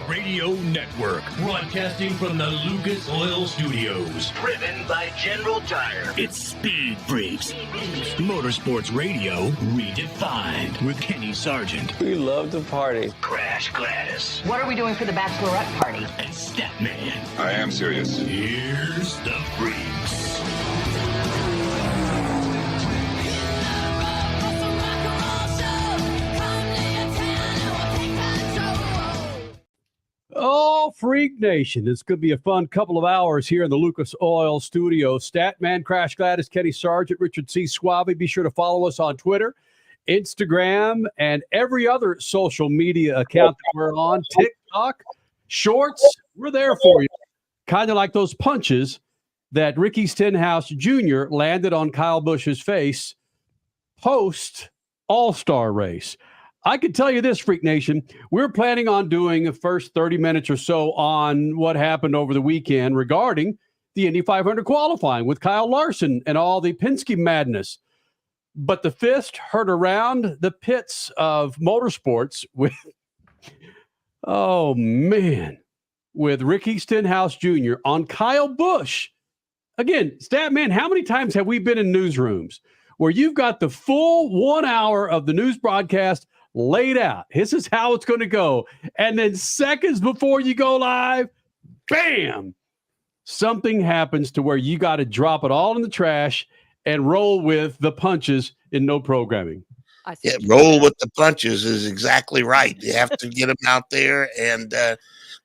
Radio Network, broadcasting from the Lucas Oil Studios. Driven by General Tire. It's Speed Freaks. Motorsports Radio redefined with Kenny Sargent. We love to party. Crash Gladys. What are we doing for the bachelorette party? And Statman. I am serious. Here's the Freaks. Oh, Freak Nation. This could be a fun couple of hours here in the Lucas Oil Studio. Statman, Crash Gladys, Kenny Sargent, Richard C. Suave. Be sure to follow us on Twitter, Instagram, and every other social media account that we're on. TikTok, Shorts, we're there for you. Kind of like those punches that Ricky Stenhouse Jr. landed on Kyle Busch's face post All-Star race. I can tell you this, Freak Nation, we're planning on doing the first 30 minutes or so on what happened over the weekend regarding the Indy 500 qualifying with Kyle Larson and all the Penske madness. But the fist heard around the pits of motorsports with, oh man, with Ricky Stenhouse Jr. on Kyle Busch. Again, Statman, how many times have we been in newsrooms where you've got the full 1 hour of the news broadcast laid out? This is how it's going to go. And then seconds before you go live, bam, something happens to where you got to drop it all in the trash and roll with the punches in no programming. Yeah, roll with the punches is exactly right. You have to get them out there. And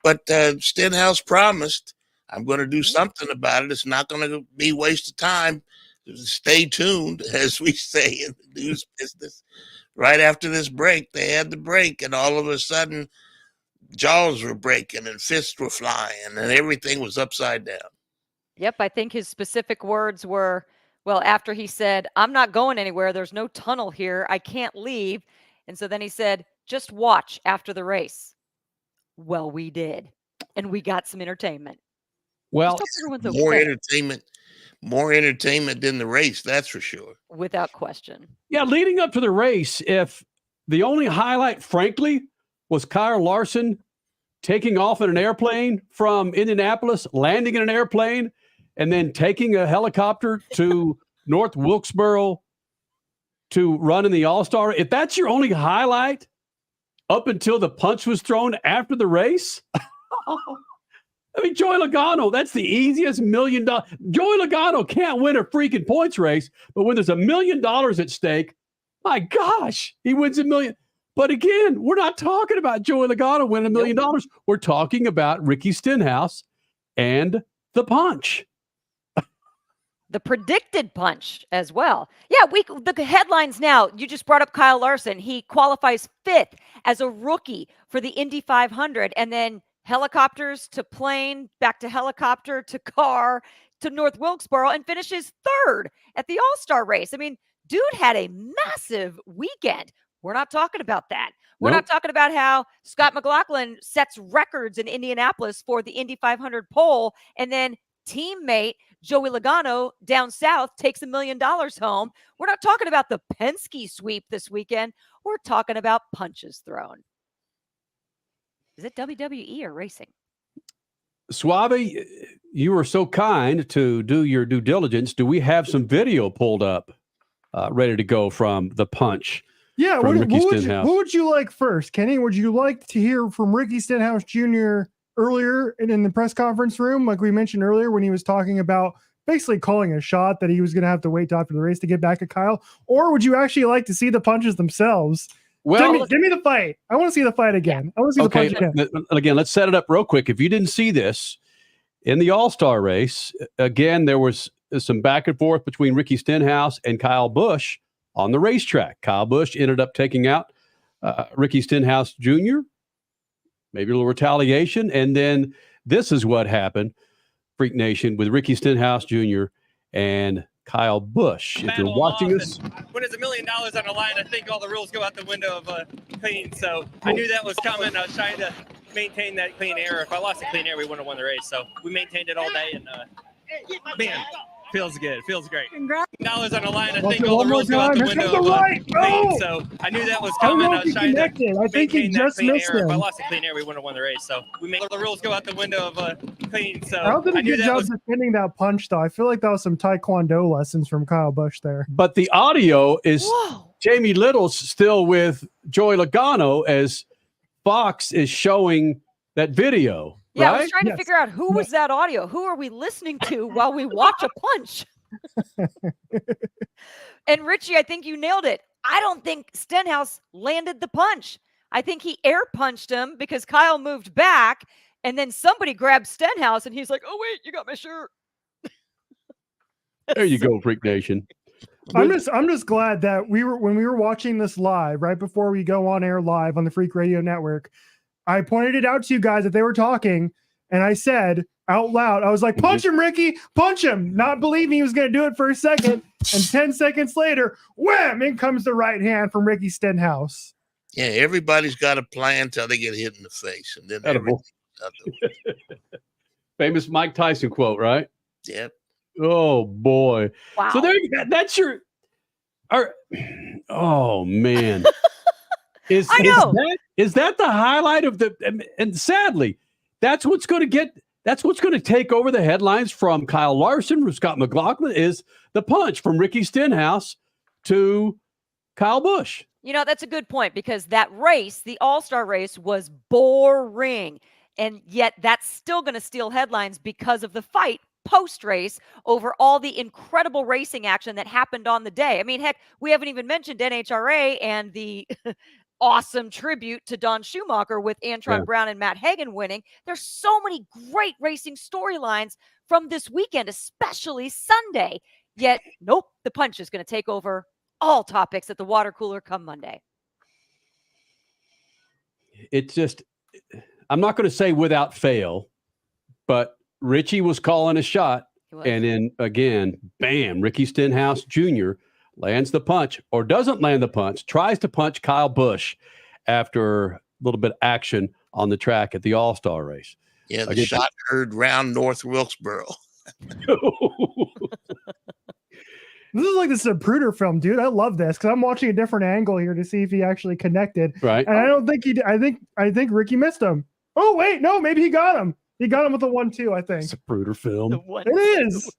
but Stenhouse promised, I'm going to do something about it. It's not going to be a waste of time. Stay tuned, as we say in the news business. Right after this break, they had the break, and all of a sudden, jaws were breaking and fists were flying, and everything was upside down. Yep, I think his specific words were, well, after he said, I'm not going anywhere. There's no tunnel here. I can't leave. And so then he said, just watch after the race. Well, we did, and we got some entertainment. Well, More entertainment than the race, that's for sure. Without question. Yeah, leading up to the race, if the only highlight, frankly, was Kyle Larson taking off in an airplane from Indianapolis, landing in an airplane, and then taking a helicopter to North Wilkesboro to run in the All-Star, if that's your only highlight up until the punch was thrown after the race, I mean, Joey Logano, that's the easiest $1 million. Joey Logano can't win a freaking points race, but when there's $1 million at stake, my gosh, he wins $1 million. But again, we're not talking about Joey Logano winning $1 million. We're talking about Ricky Stenhouse and the punch. The predicted punch as well. Yeah, the headlines now, you just brought up Kyle Larson. He qualifies 5th as a rookie for the Indy 500, and then helicopters to plane, back to helicopter to car to North Wilkesboro, and finishes 3rd at the All-Star race. I mean, dude had a massive weekend. We're not talking about that. We're not talking about how Scott McLaughlin sets records in Indianapolis for the Indy 500 pole, and then teammate Joey Logano down south takes $1 million home. We're not talking about the Penske sweep this weekend. We're talking about punches thrown. Is it WWE or racing? Suave, you were so kind to do your due diligence. Do we have some video pulled up, ready to go from the punch? Yeah, what would you like first, Kenny? Would you like to hear from Ricky Stenhouse Jr. earlier in the press conference room, like we mentioned earlier, when he was talking about basically calling a shot that he was going to have to wait till after the race to get back at Kyle? Or would you actually like to see the punches themselves? Well, give me the fight. I want to see the fight again. I want to see the punch again. Again, let's set it up real quick. If you didn't see this, in the All-Star race, again, there was some back and forth between Ricky Stenhouse and Kyle Busch on the racetrack. Kyle Busch ended up taking out Ricky Stenhouse Jr., maybe a little retaliation. And then this is what happened, Freak Nation, with Ricky Stenhouse Jr. and Kyle Busch. If you're watching us, when it's $1 million on the line, I think all the rules go out the window of clean. So I knew that was coming. I was trying to maintain that clean air. If I lost the clean air, we wouldn't have won the race. So we maintained it all day. And man, Feels good. Feels great. Congrats. $1 on the line. I Let's think do all one the more rules go out the time. Let's window go of to the right. clean, No. so I knew that was I don't coming. know I if was he trying to connected. I think he maintain that just clean missed air. If I him. lost the clean air, we wouldn't have won the race. So we made the rules go out the window of clean. So I don't did a I knew good that job was defending that punch, though. I feel like that was some Taekwondo lessons from Kyle Busch there. But the audio is Whoa. Jamie Little's still with Joey Logano as Fox is showing that video. Yeah, right? I was trying to figure out who was that audio. Who are we listening to while we watch a punch? And Richie, I think you nailed it. I don't think Stenhouse landed the punch. I think he air punched him because Kyle moved back, and then somebody grabbed Stenhouse, and he's like, "Oh wait, you got my shirt." There you go, Freak Nation. I'm just glad that when we were watching this live, right before we go on air live on the Freak Radio Network, I pointed it out to you guys that they were talking, and I said out loud, I was like, "Punch him, Ricky, punch him!" Not believing he was going to do it for a second, and 10 seconds later, wham! In comes the right hand from Ricky Stenhouse. Yeah, everybody's got a plan till they get hit in the face, and then everything's out the way. Famous Mike Tyson quote, right? Yep. Oh boy! Wow. So there, that's your. Oh man! Is that the highlight of the? And sadly, that's what's going to get. That's what's going to take over the headlines from Kyle Larson, from Scott McLaughlin, is the punch from Ricky Stenhouse to Kyle Busch. You know, that's a good point because that race, the All-Star race, was boring. And yet that's still going to steal headlines because of the fight post-race over all the incredible racing action that happened on the day. I mean, heck, we haven't even mentioned NHRA and the awesome tribute to Don Schumacher with Antron Brown and Matt Hagan winning. There's so many great racing storylines from this weekend, especially Sunday. Yet, nope, the punch is going to take over all topics at the water cooler come Monday. It's just, I'm not going to say without fail, but Richie was calling a shot. And then again, bam, Ricky Stenhouse Jr. lands the punch or doesn't land the punch, tries to punch Kyle Busch after a little bit of action on the track at the All-Star race. Yeah, the shot heard round North Wilkesboro. This is like this Zapruder film, dude. I love this because I'm watching a different angle here to see if he actually connected. Right. And I don't think he did. I think Ricky missed him. Oh, wait, no, maybe he got him. He got him with a 1-2, I think. Zapruder film. It is.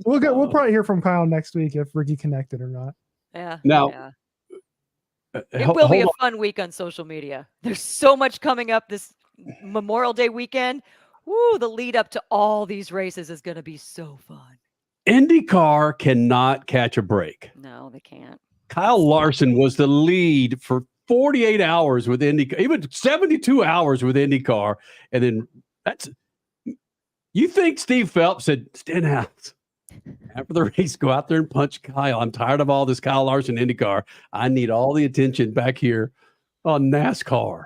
We'll probably hear from Kyle next week if Ricky connected or not. Yeah. Now, it will be a fun week on social media. There's so much coming up this Memorial Day weekend. Woo, the lead up to all these races is going to be so fun. IndyCar cannot catch a break. No, they can't. Kyle Larson was the lead for 48 hours with IndyCar, even 72 hours with IndyCar. And then you think Steve Phelps said, Stenhouse, after the race, go out there and punch Kyle. I'm tired of all this Kyle Larson IndyCar. I need all the attention back here on NASCAR.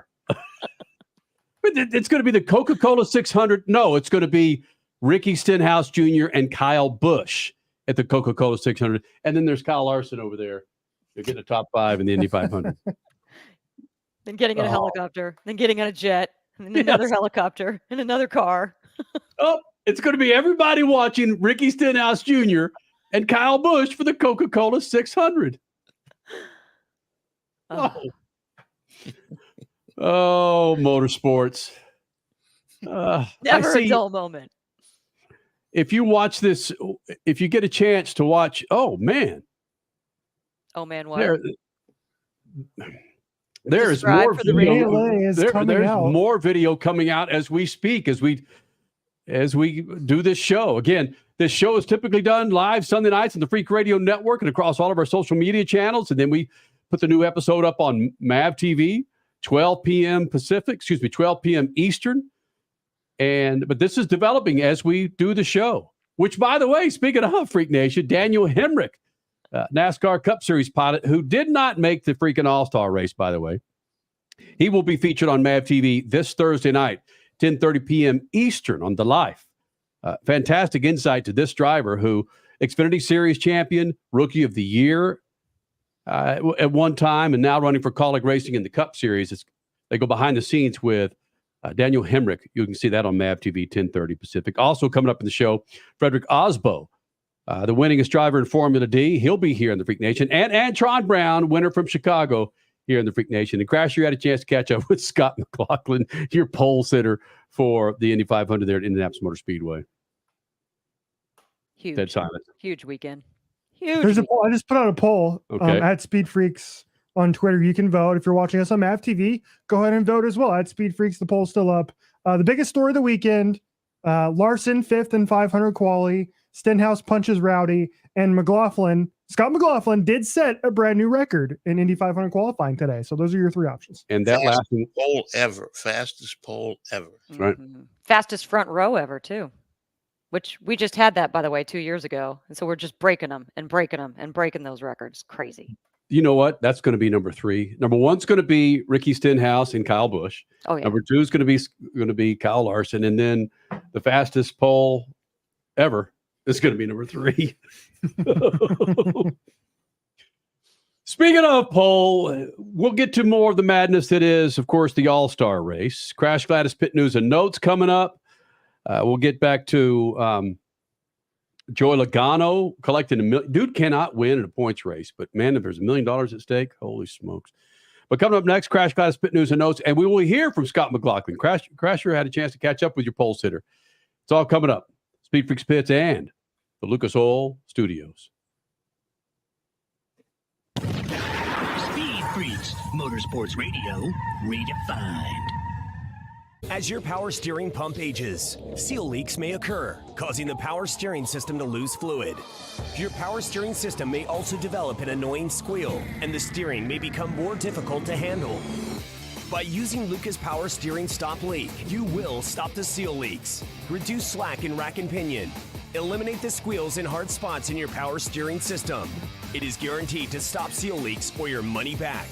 But it's going to be the Coca-Cola 600. No, it's going to be Ricky Stenhouse Jr. and Kyle Busch at the Coca-Cola 600. And then there's Kyle Larson over there. You'll get a top 5 in the Indy 500. Then getting in a helicopter, then getting on a jet, and then another helicopter, and another car. It's going to be everybody watching Ricky Stenhouse Jr. and Kyle Busch for the Coca-Cola 600. Oh, motorsports. Never a dull moment. If you watch this, if you get a chance to watch, oh, man. Oh, man, what? There's more video. There's more video coming out as we speak, as we do this show. Again, this show is typically done live Sunday nights on the Freak Radio Network and across all of our social media channels. And then we put the new episode up on MAVTV, 12 p.m. Pacific, 12 p.m. Eastern. But this is developing as we do the show, which, by the way, speaking of Freak Nation, Daniel Hemric, NASCAR Cup Series pilot, who did not make the freaking All-Star race, by the way. He will be featured on MAVTV this Thursday night, 10:30 p.m. Eastern on The Life. Fantastic insight to this driver who, Xfinity Series champion, Rookie of the Year at one time, and now running for Kaulig Racing in the Cup Series. They go behind the scenes with Daniel Hemric. You can see that on MAVTV 1030 Pacific. Also coming up in the show, Frederick Osbo, the winningest driver in Formula D. He'll be here in the Freak Nation. And Antron Brown, winner from Chicago, here in the Freak Nation. And Crash, you had a chance to catch up with Scott McLaughlin, your pole sitter for the Indy 500 there at Indianapolis Motor Speedway. Huge. Dead silence. Huge weekend. Huge. There's a poll. I just put out a poll at Speed Freaks on Twitter. You can vote. If you're watching us on MAVTV, go ahead and vote as well at Speed Freaks. The poll's still up. The biggest story of the weekend, Larson 5th in 500 quali, Stenhouse punches Rowdy, and Scott McLaughlin did set a brand new record in Indy 500 qualifying today. So those are your three options. And that fastest pole ever. Right. Fastest front row ever too, which we just had that, by the way, 2 years ago. And so we're just breaking them and breaking those records. Crazy. You know what? That's going to be number 3. Number 1's going to be Ricky Stenhouse and Kyle Busch. Oh yeah. Number 2 is going to be Kyle Larson, and then the fastest pole ever is going to be number 3. Speaking of pole, we'll get to more of the madness that is, of course, the All-Star race. Crash Gladys pit news and notes coming up. We'll get back to Joey Logano collecting $1 million. Dude cannot win in a points race, but man, if there's $1 million at stake, holy smokes. But coming up next, Crash Gladys pit news and notes, and we will hear from Scott McLaughlin. Crasher had a chance to catch up with your pole sitter. It's all coming up. Speed Freaks Pits and the Lucas Oil Studios. Speed Freaks, Motorsports Radio, redefined. As your power steering pump ages, seal leaks may occur, causing the power steering system to lose fluid. Your power steering system may also develop an annoying squeal, and the steering may become more difficult to handle. By using Lucas Power Steering Stop Leak, you will stop the seal leaks, reduce slack in rack and pinion, eliminate the squeals and hard spots in your power steering system. It is guaranteed to stop seal leaks or your money back.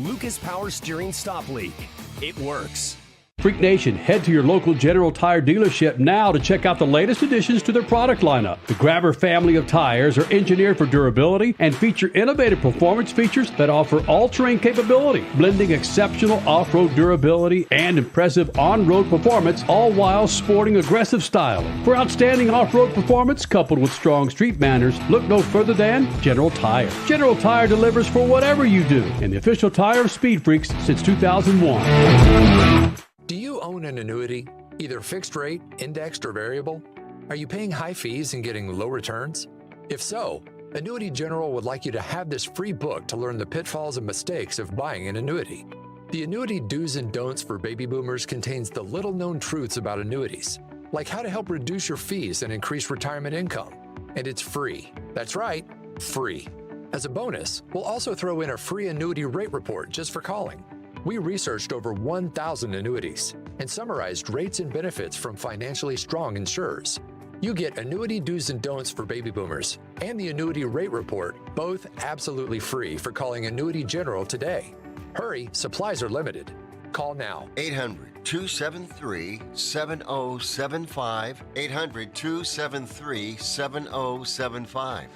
Lucas Power Steering Stop Leak. It works. Freak Nation, head to your local General Tire dealership now to check out the latest additions to their product lineup. The Grabber family of tires are engineered for durability and feature innovative performance features that offer all-terrain capability, blending exceptional off-road durability and impressive on-road performance, all while sporting aggressive styling. For outstanding off-road performance coupled with strong street manners, look no further than General Tire. General Tire delivers for whatever you do, and the official tire of Speed Freaks since 2001. Do you own an annuity, either fixed rate, indexed, or variable? Are you paying high fees and getting low returns? If so, Annuity General would like you to have this free book to learn the pitfalls and mistakes of buying an annuity. The Annuity Do's and Don'ts for Baby Boomers contains the little-known truths about annuities, like how to help reduce your fees and increase retirement income. And it's free. That's right, free. As a bonus, we'll also throw in a free annuity rate report just for calling. We researched over 1,000 annuities and summarized rates and benefits from financially strong insurers. You get Annuity Do's and Don'ts for Baby Boomers and the Annuity Rate Report, both absolutely free for calling Annuity General today. Hurry, supplies are limited. Call now. 800-273-7075. 800-273-7075.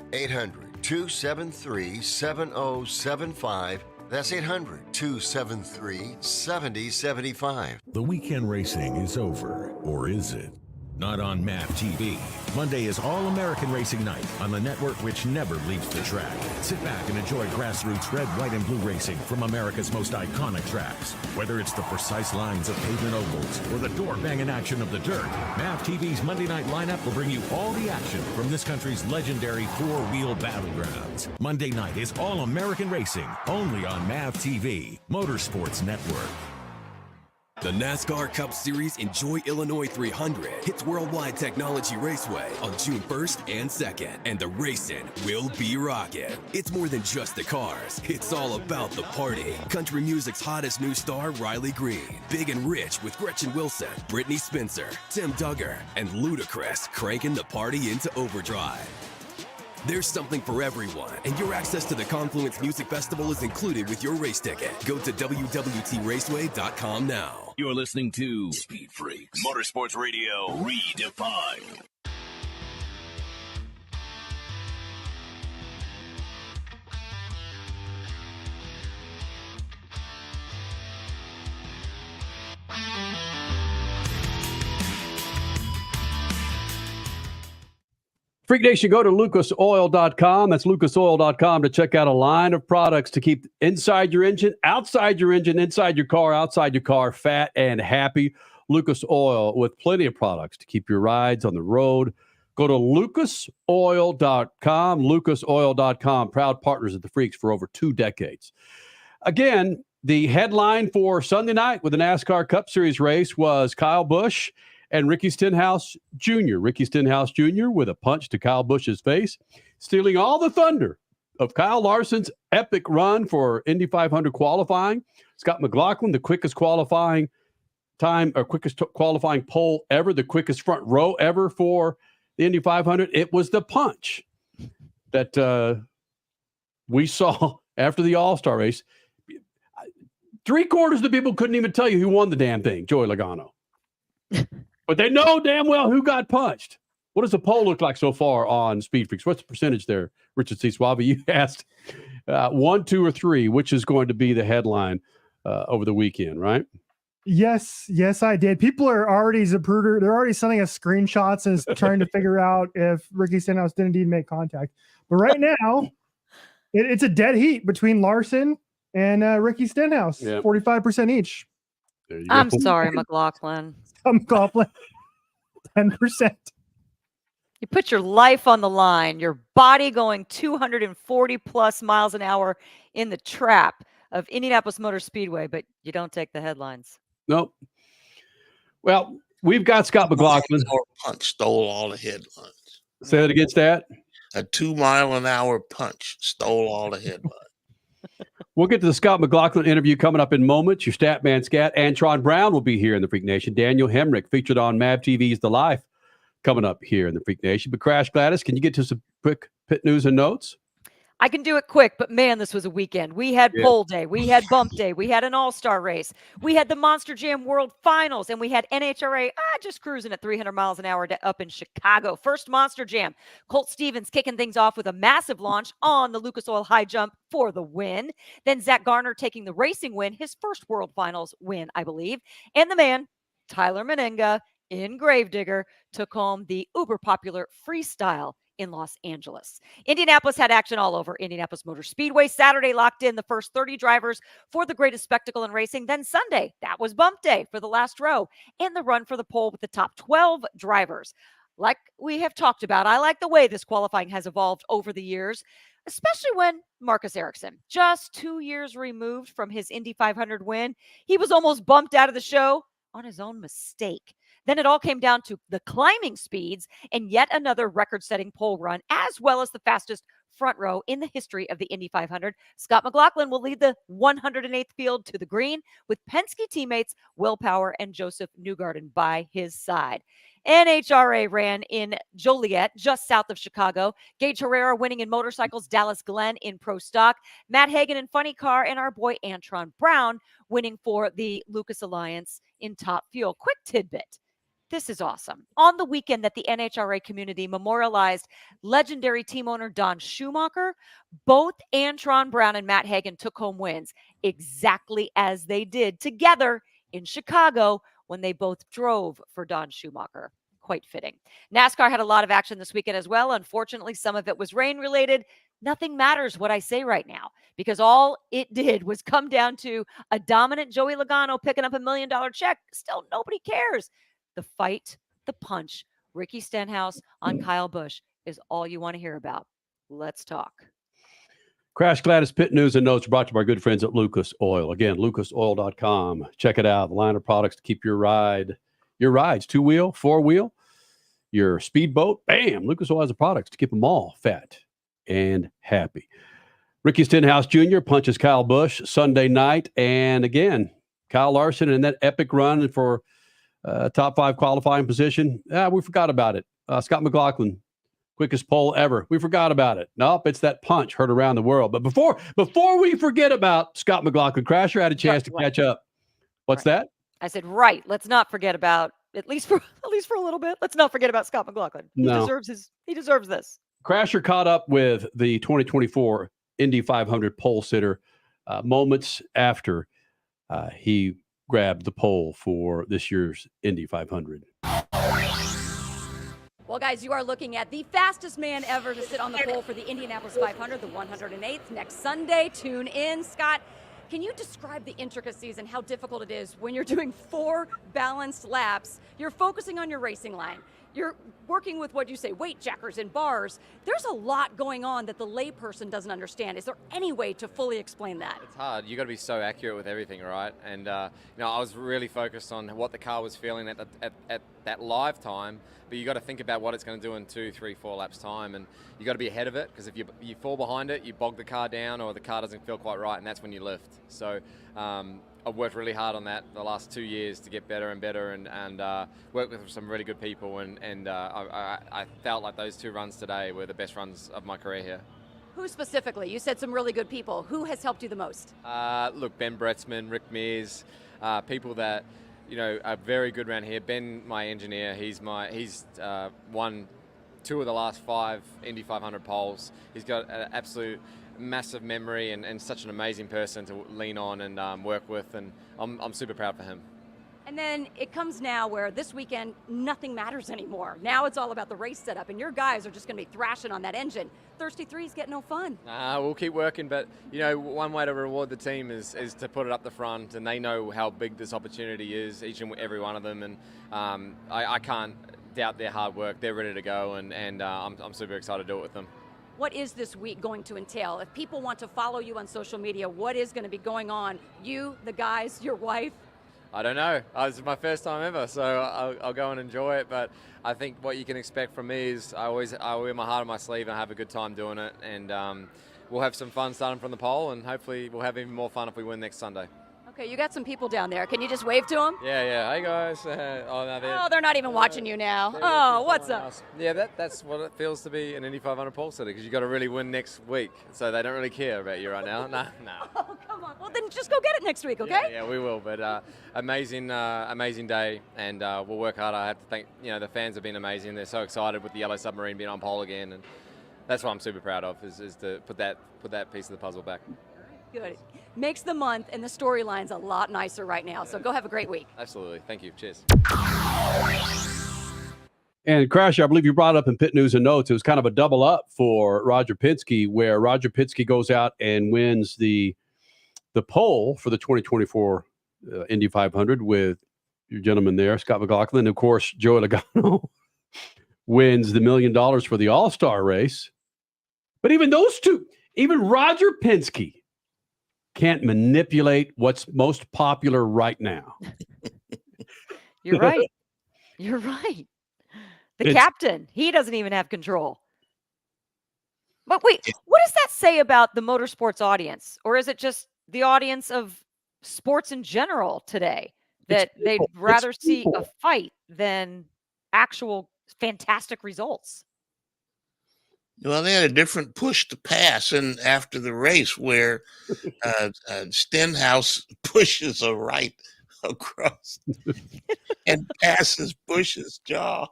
800-273-7075. That's 800-273-7075. The weekend racing is over, or is it? Not on MAVTV. Monday is All-American Racing Night on the network which never leaves the track. Sit back and enjoy grassroots red, white, and blue racing from America's most iconic tracks. Whether it's the precise lines of pavement ovals or the door-banging action of the dirt, MAVTV's Monday night lineup will bring you all the action from this country's legendary four-wheel battlegrounds. Monday night is All-American Racing, only on MAVTV, Motorsports Network. The NASCAR Cup Series Enjoy Illinois 300 hits Worldwide Technology Raceway on June 1st and 2nd, and the racing will be rocking. It's more than just the cars, it's all about the party. Country music's hottest new star, Riley Green, Big and Rich with Gretchen Wilson, Brittany Spencer, Tim Duggar, and Ludacris cranking the party into overdrive. There's something for everyone, and your access to the Confluence Music Festival is included with your race ticket. Go to WWTRaceway.com now. You're listening to Speed Freaks, Motorsports Radio redefined. Freak Nation, go to lucasoil.com. That's lucasoil.com to check out a line of products to keep inside your engine, inside your car, outside your car, fat and happy. Lucas Oil with plenty of products to keep your rides on the road. Go to lucasoil.com, lucasoil.com, proud partners of the Freaks for over 2 decades. Again, the headline for Sunday night with the NASCAR Cup Series race was Kyle Busch and Ricky Stenhouse Jr. Ricky Stenhouse Jr. with a punch to Kyle Busch's face, stealing all the thunder of Kyle Larson's epic run for Indy 500 qualifying. Scott McLaughlin, the quickest qualifying time or quickest qualifying pole ever, the quickest front row ever for the Indy 500. It was the punch that we saw after the All-Star race. 3/4 of the people couldn't even tell you who won the damn thing, Joey Logano. But they know damn well who got punched. What does the poll look like so far on Speed Freaks? What's the percentage there, Richard C. Suave? You asked 1, 2, or 3, which is going to be the headline over the weekend, right? Yes, I did. People are already Zapruder. They're already sending us screenshots and trying to figure out if Ricky Stenhouse did indeed make contact. But right now, it's a dead heat between Larson and Ricky Stenhouse, 45% each. I'm sorry, McLaughlin. McLaughlin, 10%. You put your life on the line, your body going 240 plus miles an hour in the trap of Indianapolis Motor Speedway, but you don't take the headlines. Nope. Well, we've got Scott McLaughlin. Punch stole all the headlines. Say that against that. A 2-mile-an-hour punch stole all the headlines. We'll get to the Scott McLaughlin interview coming up in moments. Your stat man, Scat. Antron Brown will be here in the Freak Nation. Daniel Hemric, featured on MAVTV's The Life, coming up here in the Freak Nation. But Crash Gladys, can you get to some quick pit news and notes? I can do it quick, but man, this was a weekend. We had pole day, we had bump day, we had an all-star race, we had the Monster Jam World Finals, and we had NHRA just cruising at 300 miles an hour up in Chicago. First Monster Jam, Colt Stevens kicking things off with a massive launch on the Lucas Oil high jump for the win. Then Zach Garner taking the racing win, his first World Finals win, I believe. And the man, Tyler Menenga, in Gravedigger, took home the uber popular freestyle in Los Angeles. Indianapolis had action all over Indianapolis Motor Speedway. Saturday locked in the first 30 drivers for the greatest spectacle in racing. Then Sunday, that was bump day for the last row and the run for the pole with the top 12 drivers. Like we have talked about, I like the way this qualifying has evolved over the years, especially when Marcus Ericsson, just 2 years removed from his Indy 500 win, he was almost bumped out of the show on his own mistake. Then it all came down to the climbing speeds and yet another record-setting pole run, as well as the fastest front row in the history of the Indy 500. Scott McLaughlin will lead the 108th field to the green with Penske teammates Will Power and Joseph Newgarden by his side. NHRA ran in Joliet, just south of Chicago. Gage Herrera winning in motorcycles, Dallas Glenn in pro stock, Matt Hagan in funny car, and our boy Antron Brown winning for the Lucas Alliance in Top Fuel. Quick tidbit. This is awesome. On the weekend that the NHRA community memorialized legendary team owner Don Schumacher, both Antron Brown and Matt Hagan took home wins exactly as they did together in Chicago when they both drove for Don Schumacher. Quite fitting. NASCAR had a lot of action this weekend as well. Unfortunately, some of it was rain related. Nothing matters what I say right now, because all it did was come down to a dominant Joey Logano picking up $1 million check. Still, nobody cares. The fight, the punch, Ricky Stenhouse on Kyle Busch is all you want to hear about. Let's talk. Crash Gladys pit news and notes brought to you by our good friends at Lucas Oil. Again, lucasoil.com. Check it out. The line of products to keep your rides, 2-wheel, 4-wheel, your speedboat. Bam! Lucas Oil has the products to keep them all fat and happy. Ricky Stenhouse Jr. punches Kyle Busch Sunday night. And again, Kyle Larson in that epic run for top 5 qualifying position. We forgot about it. Scott McLaughlin, quickest pole ever. We forgot about it. Nope, it's that punch heard around the world. But before we forget about Scott McLaughlin, Crasher had a chance to catch up. What's that? I said, right. Let's not forget about, at least for a little bit. Let's not forget about Scott McLaughlin. He deserves this. Crasher caught up with the 2024 Indy 500 pole sitter moments after he grabbed the pole for this year's Indy 500. Well, guys, you are looking at the fastest man ever to sit on the pole for the Indianapolis 500, the 108th, next Sunday. Tune in. Scott, can you describe the intricacies and how difficult it is when you're doing 4 balanced laps? You're focusing on your racing line. You're working with what you say, weight jackers and bars. There's a lot going on that the layperson doesn't understand. Is there any way to fully explain that? It's hard. You got to be so accurate with everything, right? And I was really focused on what the car was feeling at that live time. But you got to think about what it's going to do in 2, 3, 4 laps time, and you got to be ahead of it, because if you fall behind it, you bog the car down, or the car doesn't feel quite right, and that's when you lift. So I've worked really hard on that the last 2 years to get better and better, and work with some really good people, and I felt like those 2 runs today were the best runs of my career here. Who specifically? You said some really good people. Who has helped you the most? Look, Ben Bretzman, Rick Mears, people that are very good around here. Ben, my engineer, he's won 2 of the last 5 Indy 500 poles. He's got an absolute massive memory and such an amazing person to lean on and work with, and I'm super proud for him. And then it comes now where this weekend, nothing matters anymore. Now it's all about the race setup, and your guys are just going to be thrashing on that engine. Thirsty threes get no fun. We'll keep working, but one way to reward the team is to put it up the front, and they know how big this opportunity is, each and every one of them, and I can't doubt their hard work. They're ready to go, and I'm super excited to do it with them. What is this week going to entail? If people want to follow you on social media, what is going to be going on? You, the guys, your wife? I don't know. This is my first time ever, so I'll go and enjoy it. But I think what you can expect from me is I wear my heart on my sleeve and I have a good time doing it. And we'll have some fun starting from the pole, and hopefully we'll have even more fun if we win next Sunday. Okay, you got some people down there. Can you just wave to them? Yeah. Hey, guys. They're not even watching you now. Oh, what's up? Yeah, that's what it feels to be an Indy 500 pole sitter, because you got to really win next week. So they don't really care about you right now. No. Oh, come on. Well, then just go get it next week, okay? Yeah, we will. But amazing day, and we'll work hard. I have to thank the fans have been amazing. They're so excited with the Yellow Submarine being on pole again, and that's what I'm super proud of is to put that piece of the puzzle back. Good. Makes the month and the storyline's a lot nicer right now. So go have a great week. Absolutely. Thank you. Cheers. And Crash, I believe you brought up in Pit News and Notes, it was kind of a double up for Roger Penske, where Roger Penske goes out and wins the pole for the 2024 Indy 500 with your gentleman there, Scott McLaughlin. Of course, Joey Logano wins the $1 million for the All-Star race. But even those two, even Roger Penske can't manipulate what's most popular right now. You're right. You're right. The captain, he doesn't even have control. But wait, what does that say about the motorsports audience? Or is it just the audience of sports in general today, that they'd rather see a fight than actual fantastic results? Well, they had a different push to pass, and after the race, where Stenhouse pushes a right across and passes Bush's jaw.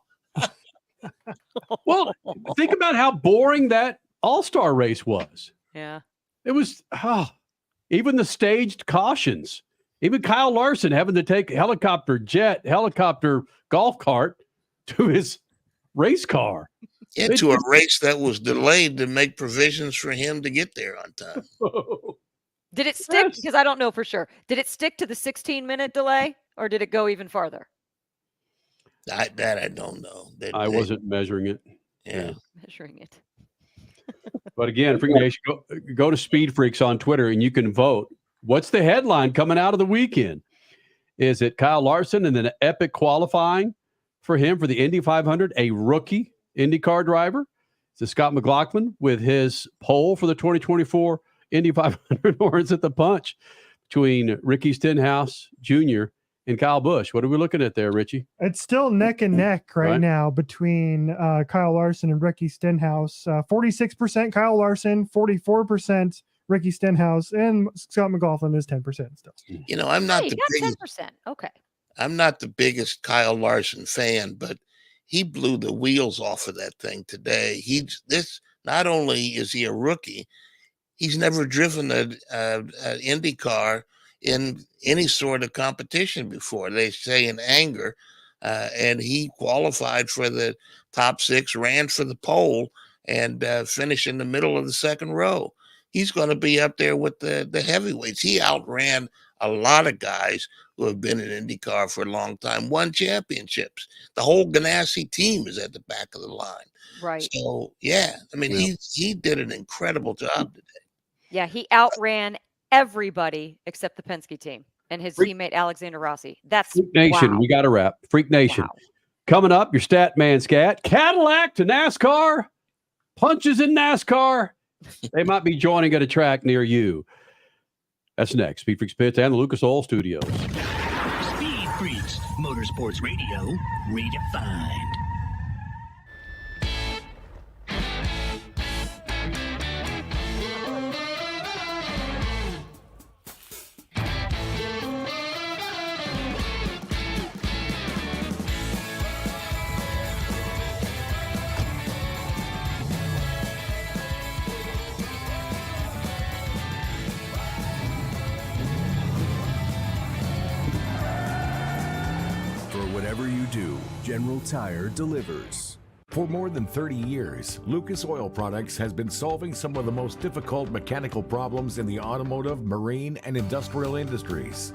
Well, think about how boring that All-Star race was. Yeah, it was. Even the staged cautions, even Kyle Larson having to take helicopter golf cart to his race car. Into a race that was delayed to make provisions for him to get there on time. Did it stick? Because I don't know for sure. Did it stick to the 16-minute delay, or did it go even farther? I don't know. I wasn't measuring it. Yeah. Measuring it. But again, Freak Nation, go to Speed Freaks on Twitter and you can vote. What's the headline coming out of the weekend? Is it Kyle Larson and an epic qualifying for him for the Indy 500, a rookie IndyCar driver? Is it Scott McLaughlin with his pole for the 2024 Indy 500, or is it the punch between Ricky Stenhouse Jr. and Kyle Busch? What are we looking at there, Richie? It's still neck and neck right now between Kyle Larson and Ricky Stenhouse. 46% Kyle Larson, 44% Ricky Stenhouse, and Scott McLaughlin is 10% still. I'm not the biggest 10%. Okay. I'm not the biggest Kyle Larson fan, but he blew the wheels off of that thing today. Not only is he a rookie, he's never driven an IndyCar in any sort of competition before. They say in anger and he qualified for the top 6, ran for the pole, and finished in the middle of the second row. He's going to be up there with the heavyweights. He outran a lot of guys who have been in IndyCar for a long time, won championships. The whole Ganassi team is at the back of the line. Right. So, yeah, I mean, he did an incredible job today. Yeah, he outran everybody except the Penske team and his teammate Alexander Rossi. That's Freak Nation. wow. We got to wrap. Freak Nation. Wow. Coming up, your stat man scat. Cadillac to NASCAR. Punches in NASCAR. They might be joining at a track near you. That's next. Speed Freaks Pits and the Lucas Oil Studios. Speed Freaks, Motorsports Radio, redefined. Whatever you do, General Tire delivers. For more than 30 years, Lucas Oil Products has been solving some of the most difficult mechanical problems in the automotive, marine, and industrial industries.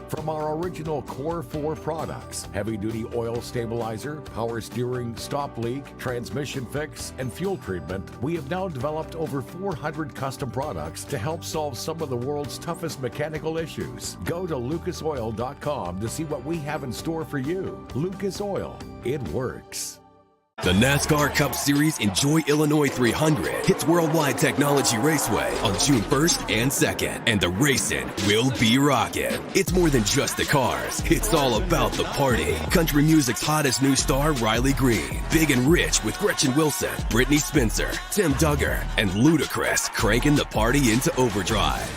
From our original Core 4 products, heavy-duty oil stabilizer, power steering, stop leak, transmission fix, and fuel treatment, we have now developed over 400 custom products to help solve some of the world's toughest mechanical issues. Go to lucasoil.com to see what we have in store for you. Lucas Oil, it works. The NASCAR Cup Series Enjoy Illinois 300 hits Worldwide Technology Raceway on June 1st and 2nd, and the racing will be rocking. It's more than just the cars, it's all about the party. Country music's hottest new star, Riley Green, Big and Rich with Gretchen Wilson, Brittany Spencer, Tim Duggar, and Ludacris cranking the party into overdrive.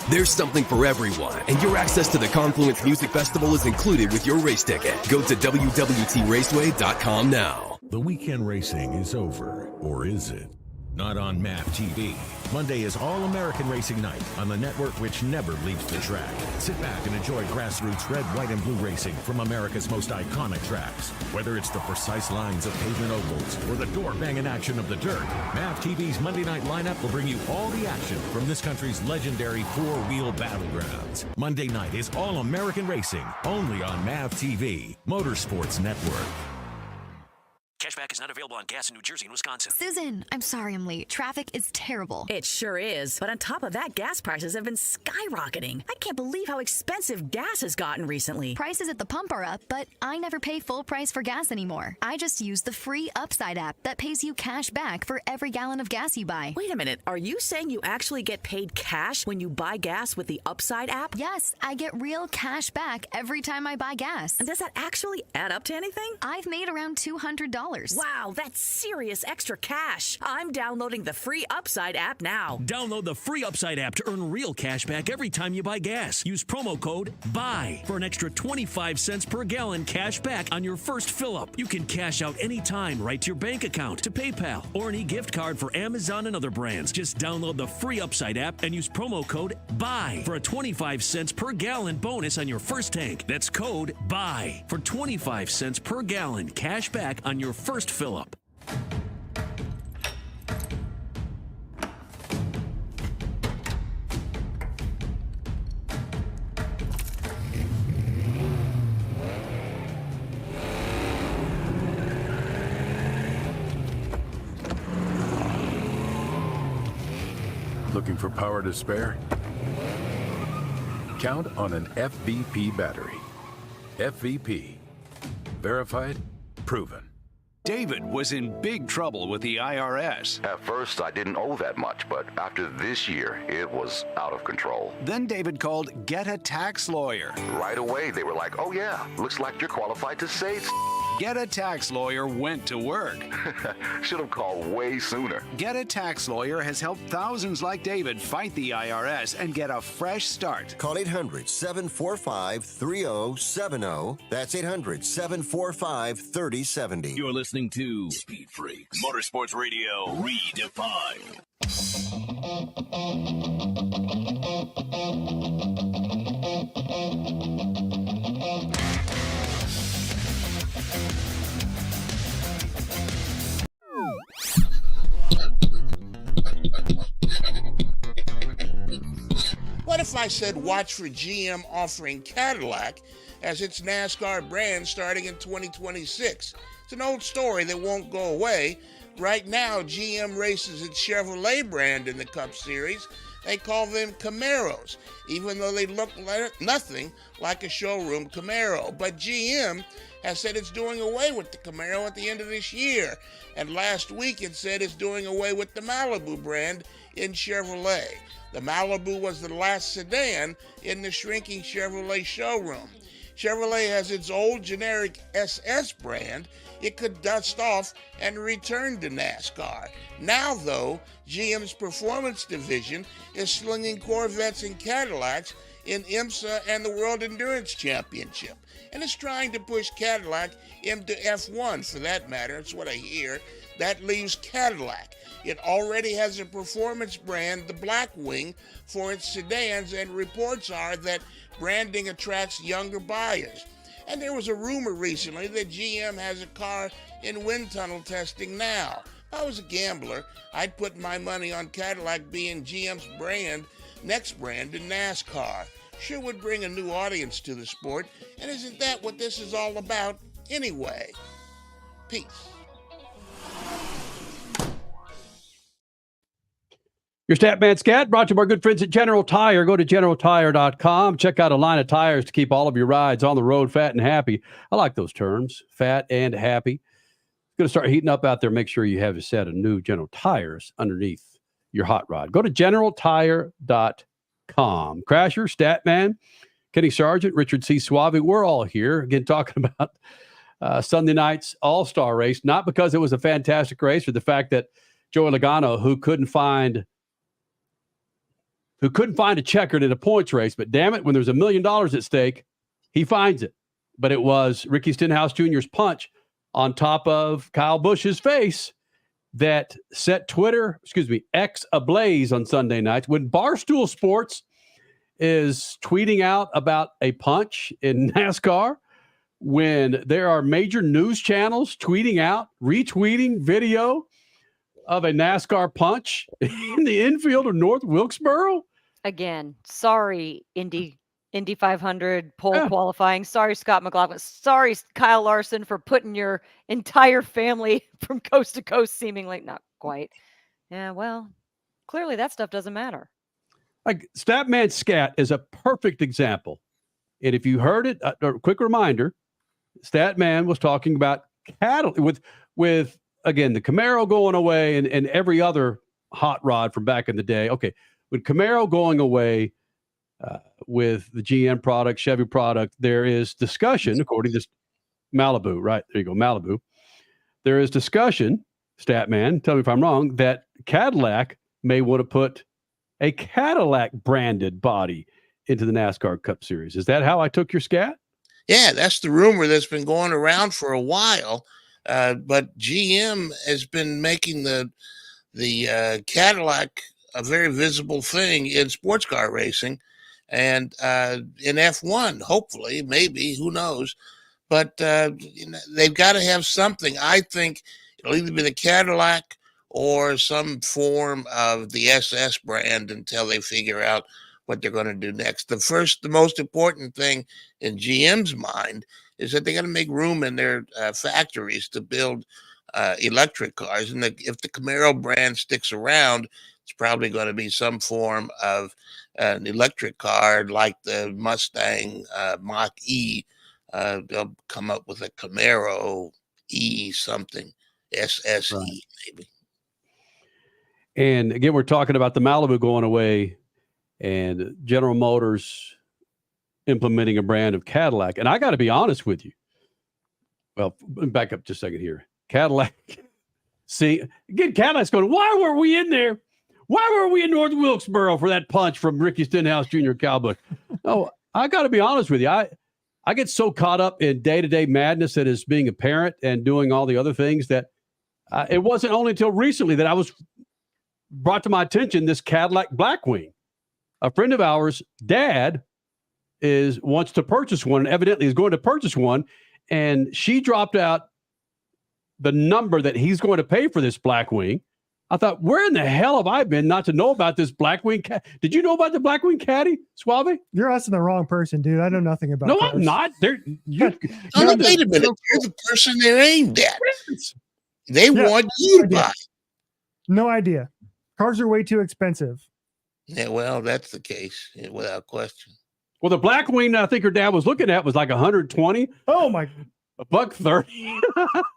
There's something for everyone, and your access to the Confluence Music Festival is included with your race ticket. Go to WWTRaceway.com now. The weekend racing is over, or is it? Not on MAVTV. Monday is All-American Racing Night on the network which never leaves the track. Sit back and enjoy grassroots red, white, and blue racing from America's most iconic tracks. Whether it's the precise lines of pavement ovals or the door-banging action of the dirt, MAVTV's Monday night lineup will bring you all the action from this country's legendary four-wheel battlegrounds. Monday night is All-American Racing, only on MAVTV, Motorsports Network. Cashback is not available on gas in New Jersey and Wisconsin. Susan, I'm sorry I'm late. Traffic is terrible. It sure is. But on top of that, gas prices have been skyrocketing. I can't believe how expensive gas has gotten recently. Prices at the pump are up, but I never pay full price for gas anymore. I just use the free Upside app that pays you cash back for every gallon of gas you buy. Wait a minute. Are you saying you actually get paid cash when you buy gas with the Upside app? Yes, I get real cash back every time I buy gas. And does that actually add up to anything? I've made around $200. Wow, that's serious extra cash. I'm downloading the free Upside app now. Download the free Upside app to earn real cash back every time you buy gas. Use promo code BUY for an extra 25 cents per gallon cash back on your first fill-up. You can cash out anytime right to your bank account, to PayPal, or an e-gift card for Amazon and other brands. Just download the free Upside app and use promo code BUY for a 25 cents per gallon bonus on your first tank. That's code BUY for 25 cents per gallon cash back on your first fill-up. Looking for power to spare? Count on an FVP battery. FVP. Verified, proven. David was in big trouble with the IRS. At first, I didn't owe that much, but after this year, it was out of control. Then David called Get a Tax Lawyer. Right away, they were like, oh yeah, looks like you're qualified to say Get a Tax Lawyer went to work. Should have called way sooner. Get a Tax Lawyer has helped thousands like David fight the IRS and get a fresh start. Call 800-745-3070. That's 800-745-3070. You're listening to Speed Freaks, Motorsports Radio, redefined. I said watch for GM offering Cadillac as its NASCAR brand starting in 2026. It's an old story that won't go away. Right now, GM races its Chevrolet brand in the Cup Series. They call them Camaros, even though they look nothing like a showroom Camaro. But GM has said it's doing away with the Camaro at the end of this year. And last week it said it's doing away with the Malibu brand in Chevrolet. The Malibu was the last sedan in the shrinking Chevrolet showroom. Chevrolet has its old generic SS brand. It could dust off and return to NASCAR. Now, though, GM's performance division is slinging Corvettes and Cadillacs in IMSA and the World Endurance Championship. And it's trying to push Cadillac into F1, for that matter. That's what I hear. That leaves Cadillac. It already has a performance brand, the Blackwing, for its sedans, and reports are that branding attracts younger buyers. And there was a rumor recently that GM has a car in wind tunnel testing now. If I was a gambler, I'd put my money on Cadillac being GM's next brand in NASCAR. Sure would bring a new audience to the sport, and isn't that what this is all about anyway? Peace. Your Statman Scat brought to you by our good friends at General Tire. Go to generaltire.com. Check out a line of tires to keep all of your rides on the road fat and happy. I like those terms, fat and happy. It's going to start heating up out there. Make sure you have a set of new General Tires underneath your hot rod. Go to generaltire.com. Crasher, Statman, Kenny Sargent, Richard C. Suave. We're all here, again, talking about Sunday night's All-Star race, not because it was a fantastic race or the fact that Joey Logano, who couldn't find a checkered in a points race, but damn it, when there's $1 million at stake, he finds it. But it was Ricky Stenhouse Jr.'s punch on top of Kyle Busch's face that set X ablaze on Sunday nights. When Barstool Sports is tweeting out about a punch in NASCAR, when there are major news channels tweeting out, retweeting video of a NASCAR punch in the infield of North Wilkesboro? Again, sorry, Indy 500 pole qualifying. Sorry, Scott McLaughlin. Sorry, Kyle Larson, for putting your entire family from coast to coast, seemingly. Not quite. Yeah, well, clearly that stuff doesn't matter. Like Statman Scat is a perfect example. And if you heard it, a quick reminder, Statman was talking about Cadillac with again, the Camaro going away and every other hot rod from back in the day. Okay, with Camaro going away with the GM product, Chevy product, there is discussion, according to Malibu, right? There you go, Malibu. There is discussion, Statman, tell me if I'm wrong, that Cadillac may want to put a Cadillac branded body into the NASCAR Cup Series. Is that how I took your scat? Yeah, that's the rumor that's been going around for a while. But GM has been making the Cadillac a very visible thing in sports car racing, and in F1, hopefully, maybe, who knows. But they've got to have something. I think it'll either be the Cadillac or some form of the SS brand until they figure out what they're going to do next. The most important thing in GM's mind is that they got to make room in their factories to build electric cars. And if the Camaro brand sticks around, it's probably going to be some form of an electric car like the Mustang Mach-E. They'll come up with a Camaro E something, SSE right. Maybe. And again, we're talking about the Malibu going away and General Motors implementing a brand of Cadillac. And I got to be honest with you. Well, back up just a second here. Cadillac. See, again, Cadillac's going, why were we in there? Why were we in North Wilkesboro for that punch from Ricky Stenhouse Jr. Kyle Busch? No, I got to be honest with you. I get so caught up in day-to-day madness that is being a parent and doing all the other things that it wasn't only until recently that I was brought to my attention this Cadillac Blackwing. A friend of ours, dad, wants to purchase one, and evidently is going to purchase one, and she dropped out the number that he's going to pay for this Blackwing, I thought, where in the hell have I been not to know about this Blackwing Cat? Did you know about the Blackwing Caddy, Suave? You're asking the wrong person, dude. I know nothing about No, cars. I'm not. Wait a minute. You're the person they're aimed at. They want you to buy. No idea. Cars are way too expensive. Yeah, well, that's the case, without question. Well, the Blackwing I think her dad was looking at was like 120. Oh my! $130.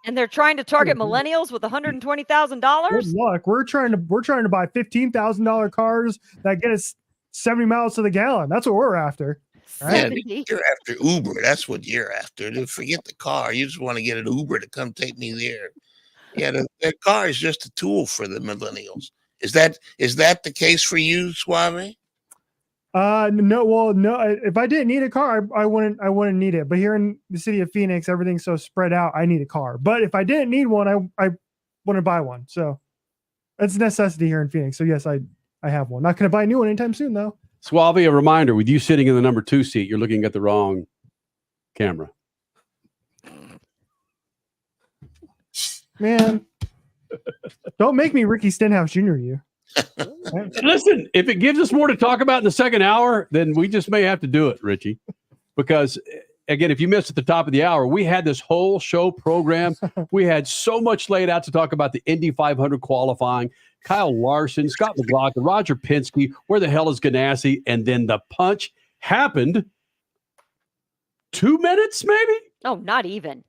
And they're trying to target millennials with $120,000. Good luck. We're trying to buy $15,000 cars that get us 70 miles to the gallon. That's what we're after. Right? Yeah, you're after Uber. That's what you're after. Forget the car. You just want to get an Uber to come take me there. Yeah, that car is just a tool for the millennials. Is that the case for you, Suave? No. Well, no. If I didn't need a car, I wouldn't need it. But here in the city of Phoenix, everything's so spread out. I need a car. But if I didn't need one, I wouldn't buy one. So it's a necessity here in Phoenix. So yes, I have one. Not going to buy a new one anytime soon, though. Suave, a reminder: with you sitting in the number 2 seat, you're looking at the wrong camera. Man, don't make me Ricky Stenhouse Jr. You. Listen, if it gives us more to talk about in the second hour, then we just may have to do it, Richie. Because, again, if you missed at the top of the hour, we had this whole show program. We had so much laid out to talk about the Indy 500 qualifying, Kyle Larson, Scott McLaughlin, Roger Penske, where the hell is Ganassi? And then the punch happened 2 minutes, maybe? Oh, not even.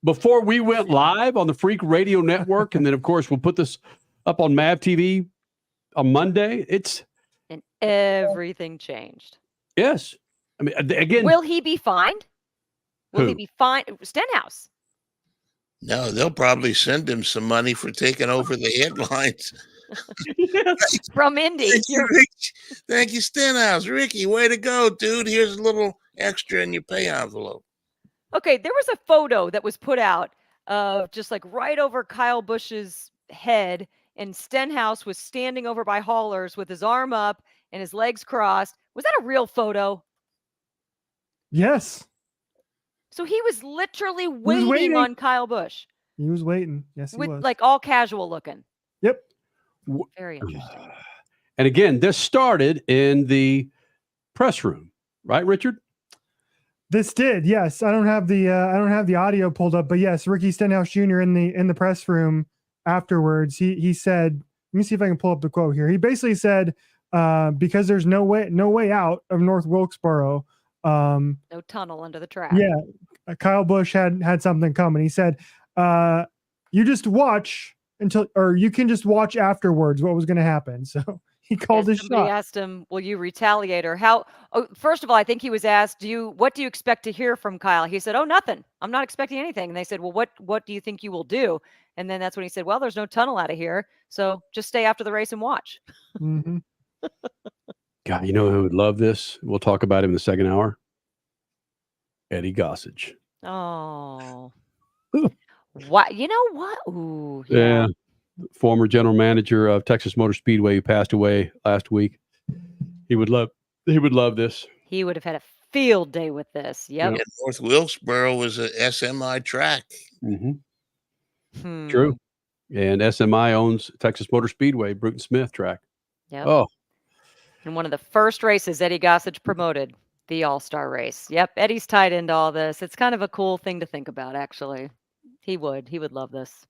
Before we went live on the Freak Radio Network. And then, of course, we'll put this up on MAVTV on Monday. And everything changed. Yes. I mean, again. Will he be fined? Will Who? he be fined? Stenhouse. No, they'll probably send him some money for taking over the headlines. From Indy. Thank you, Stenhouse. Ricky, way to go, dude. Here's a little extra in your pay envelope. Okay, there was a photo that was put out of just like right over Kyle Busch's head, and Stenhouse was standing over by haulers with his arm up and his legs crossed. Was that a real photo? Yes. So he was literally waiting on Kyle Busch. He was waiting. Yes, he was. Like all casual looking. Yep. Very interesting. And again, this started in the press room, right, Richard? This did, yes. I don't have the audio pulled up, but yes, Ricky Stenhouse Jr. in the press room afterwards, he said, let me see if I can pull up the quote here. He basically said, because there's no way out of North Wilkesboro. No tunnel under the track. Yeah, Kyle Busch had something coming. He said, you just watch you can just watch afterwards what was going to happen. So he called his shot. Asked him, will you retaliate or how? Oh, first of all, I think he was asked, what do you expect to hear from Kyle? He said, oh, nothing. I'm not expecting anything. And they said, well, what do you think you will do? And then that's when he said, well, there's no tunnel out of here. So just stay after the race and watch. Mm-hmm. God, you know who would love this? We'll talk about him in the second hour. Eddie Gossage. Oh. What? You know what? Ooh. Yeah. Former general manager of Texas Motor Speedway, who passed away last week. He would love this. He would have had a field day with this. Yep. Yeah, North Wilkesboro was a SMI track. Mm-hmm. True. And SMI owns Texas Motor Speedway, Bruton Smith track. Yep. Oh. And one of the first races Eddie Gossage promoted, the All-Star race. Yep. Eddie's tied into all this. It's kind of a cool thing to think about, actually. He would love this.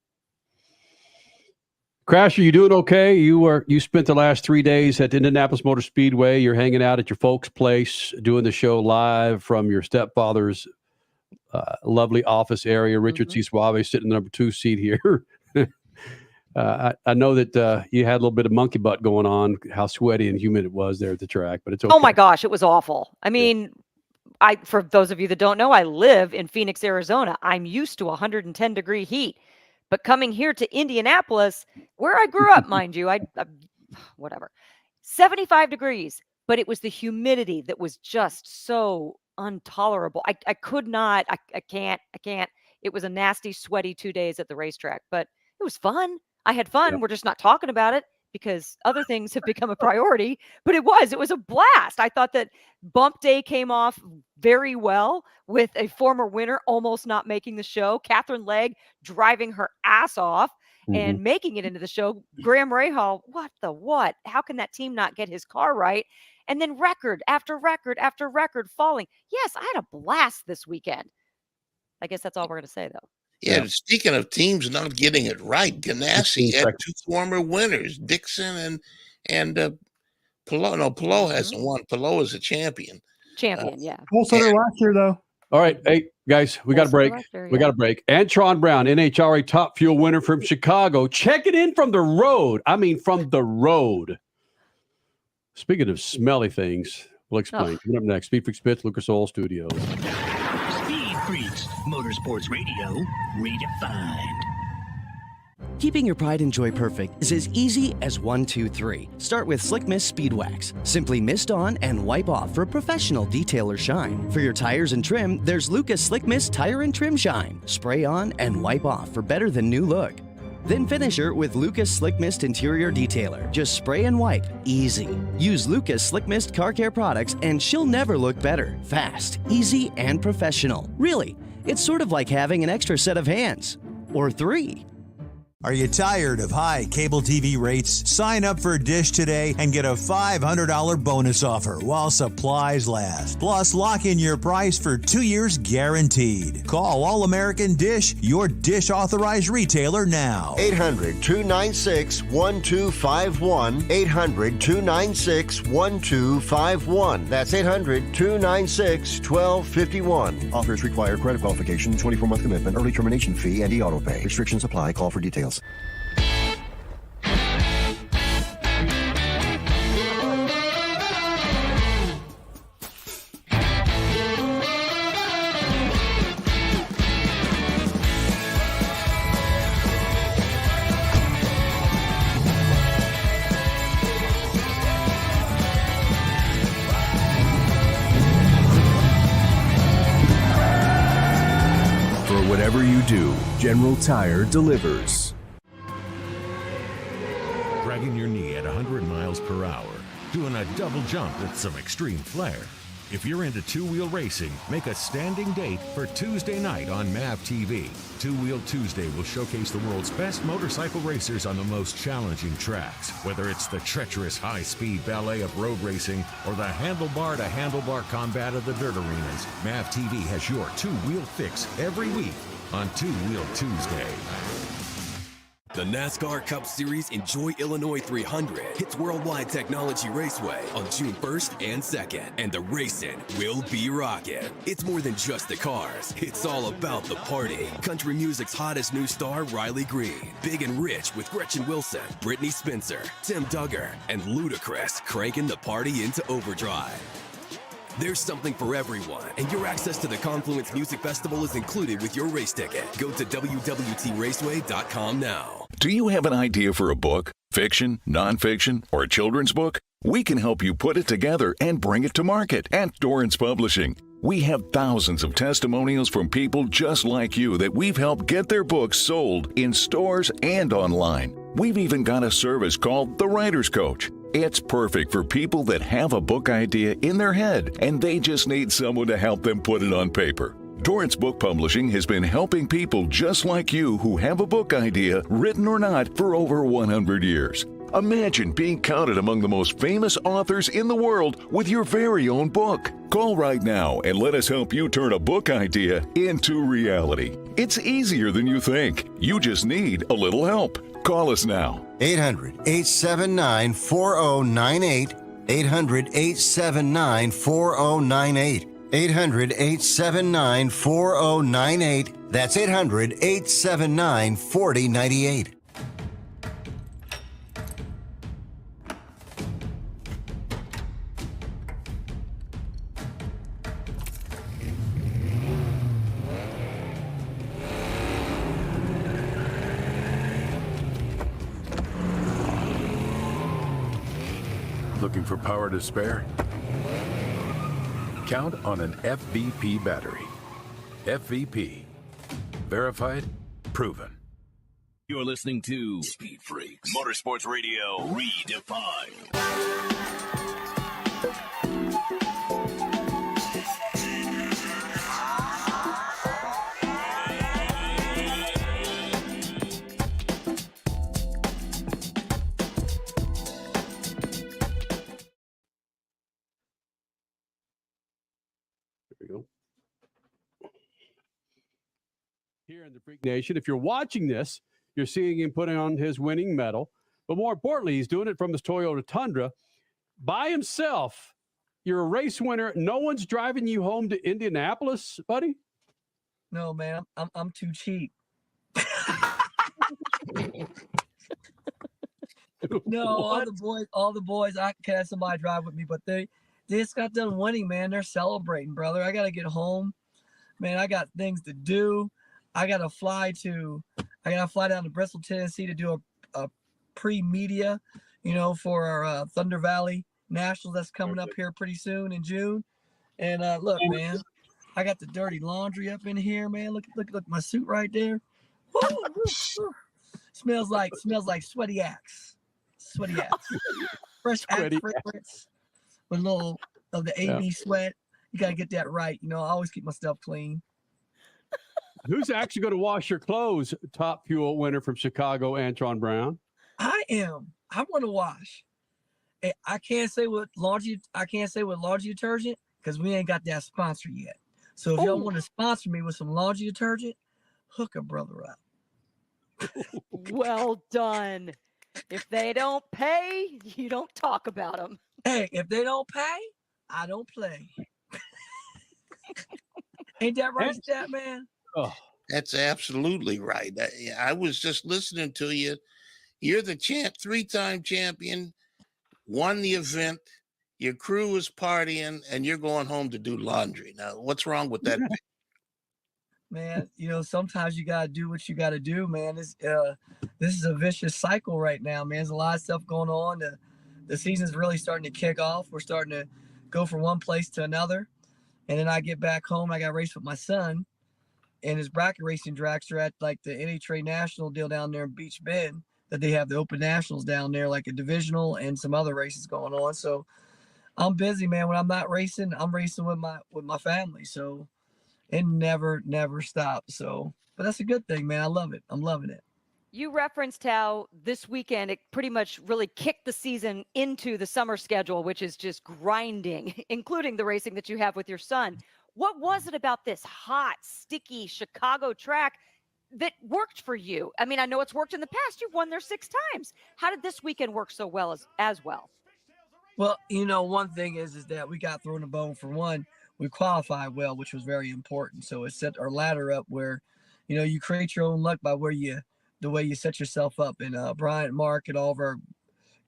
Crash, are you doing okay? You spent the last 3 days at Indianapolis Motor Speedway. You're hanging out at your folks' place, doing the show live from your stepfather's lovely office area. Richard C. Suave sitting in the number 2 seat here. I know that you had a little bit of monkey butt going on, how sweaty and humid it was there at the track, but it's okay. Oh my gosh, it was awful. I mean, for those of you that don't know, I live in Phoenix, Arizona. I'm used to 110 degree heat. But coming here to Indianapolis, where I grew up, mind you, I whatever, 75 degrees, but it was the humidity that was just so intolerable. I could not, I can't. It was a nasty, sweaty 2 days at the racetrack, but it was fun. I had fun. Yeah. We're just not talking about it because other things have become a priority, but it was a blast. I thought that bump day came off very well with a former winner almost not making the show, Catherine Legg driving her ass off. and making it into the show. Graham Rahal, what? How can that team not get his car right? And then record after record after record falling. Yes, I had a blast this weekend. I guess that's all we're going to say, though. Yeah, speaking of teams not getting it right, Ganassi had 2 former winners, Dixon and Pelot. No, Pelot hasn't won. Pelot is a champion. Yeah. Full center last year, though. All right, hey guys, we got a break. We got a break. Antron Brown, NHRA Top Fuel winner from Chicago, checking in from the road. I mean, from the road. Speaking of smelly things, we'll explain. Coming up next, Speed Freaks Pits, Lucas Oil Studios. Speed Freaks, Motorsports Radio, redefined. Keeping your pride and joy perfect is as easy as 1, 2, 3. Start with Slick Mist Speed Wax. Simply mist on and wipe off for professional detailer shine. For your tires and trim, there's Lucas Slick Mist Tire and Trim Shine. Spray on and wipe off for better than new look. Then finish her with Lucas Slick Mist Interior Detailer. Just spray and wipe. Easy. Use Lucas Slick Mist Car Care products and she'll never look better. Fast, easy, and professional. Really, it's sort of like having an extra set of hands. Or 3. Are you tired of high cable TV rates? Sign up for Dish today and get a $500 bonus offer while supplies last. Plus, lock in your price for 2 years guaranteed. Call All American Dish, your Dish authorized retailer now. 800-296-1251. 800-296-1251. That's 800-296-1251. Offers require credit qualification, 24-month commitment, early termination fee, and e-auto pay. Restrictions apply. Call for details. For whatever you do, General Tire delivers. Dragging your knee at 100 miles per hour, doing a double jump with some extreme flair. If you're into two-wheel racing, make a standing date for Tuesday night on MAVTV. Two Wheel Tuesday will showcase the world's best motorcycle racers on the most challenging tracks. Whether it's the treacherous high-speed ballet of road racing or the handlebar-to-handlebar combat of the dirt arenas, MAVTV has your two-wheel fix every week on Two Wheel Tuesday. The NASCAR Cup Series Enjoy Illinois 300 hits Worldwide Technology Raceway on June 1st and 2nd, and the racing will be rocking. It's more than just the cars, it's all about the party. Country music's hottest new star, Riley Green, Big and Rich with Gretchen Wilson, Brittany Spencer, Tim Duggar, and Ludacris cranking the party into overdrive. There's something for everyone, and your access to the Confluence Music Festival is included with your race ticket. Go to WWTRaceway.com now. Do you have an idea for a book? Fiction, nonfiction, or a children's book? We can help you put it together and bring it to market at Dorrance Publishing. We have thousands of testimonials from people just like you that we've helped get their books sold in stores and online. We've even got a service called The Writer's Coach. It's perfect for people that have a book idea in their head and they just need someone to help them put it on paper. Dorrance Book Publishing has been helping people just like you who have a book idea, written or not, for over 100 years. Imagine being counted among the most famous authors in the world with your very own book. Call right now and let us help you turn a book idea into reality. It's easier than you think. You just need a little help. Call us now. 800-879-4098. 800-879-4098. 800-879-4098. That's 800-879-4098. Looking for power to spare? Count on an FVP battery. FVP. Verified, proven. You're listening to Speed Freaks, Motorsports Radio redefined. here in the Freak Nation. If you're watching this, you're seeing him putting on his winning medal. But more importantly, he's doing it from his Toyota Tundra by himself. You're a race winner. No one's driving you home to Indianapolis, buddy? No, man. I'm too cheap. No, all the boys, I can have somebody drive with me, but they just got done winning, man. They're celebrating, brother. I got to get home. Man, I got things to do. I got to fly down to Bristol, Tennessee to do a pre-media, for our Thunder Valley Nationals that's coming up here pretty soon in June. And look, man, I got the dirty laundry up in here, man. Look my suit right there. Woo. Smells like sweaty axe. Fresh axe fragrance with a little of the AB sweat. You got to get that right. I always keep my stuff clean. Who's actually going to wash your clothes? Top Fuel winner from Chicago, Antron Brown. I am. I want to wash. I can't say with laundry detergent because we ain't got that sponsor yet. So if y'all want to sponsor me with some laundry detergent, hook a brother up. Well done. If they don't pay, you don't talk about them. Hey, if they don't pay, I don't play. Ain't that right, Stat Man? Oh, that's absolutely right. I was just listening to you. You're the three-time champion, won the event. Your crew is partying, and you're going home to do laundry. Now, what's wrong with that? Man, sometimes you got to do what you got to do, man. This is a vicious cycle right now, man. There's a lot of stuff going on. The season's really starting to kick off. We're starting to go from one place to another. And then I get back home. I got to race with my son and his bracket racing dragster at like the NHRA National deal down there in Beach Bend that they have the Open Nationals down there, like a divisional and some other races going on. So I'm busy, man. When I'm not racing, I'm racing with my family. So it never stops. So, but that's a good thing, man. I love it. I'm loving it. You referenced how this weekend it pretty much really kicked the season into the summer schedule, which is just grinding, including the racing that you have with your son. What was it about this hot, sticky Chicago track that worked for you? I mean, I know it's worked in the past. You've won there 6 times. How did this weekend work so well as well? Well, one thing is that we got thrown a bone for one. We qualified well, which was very important. So it set our ladder up where, you create your own luck by the way you set yourself up. And Bryant, Mark, and all of our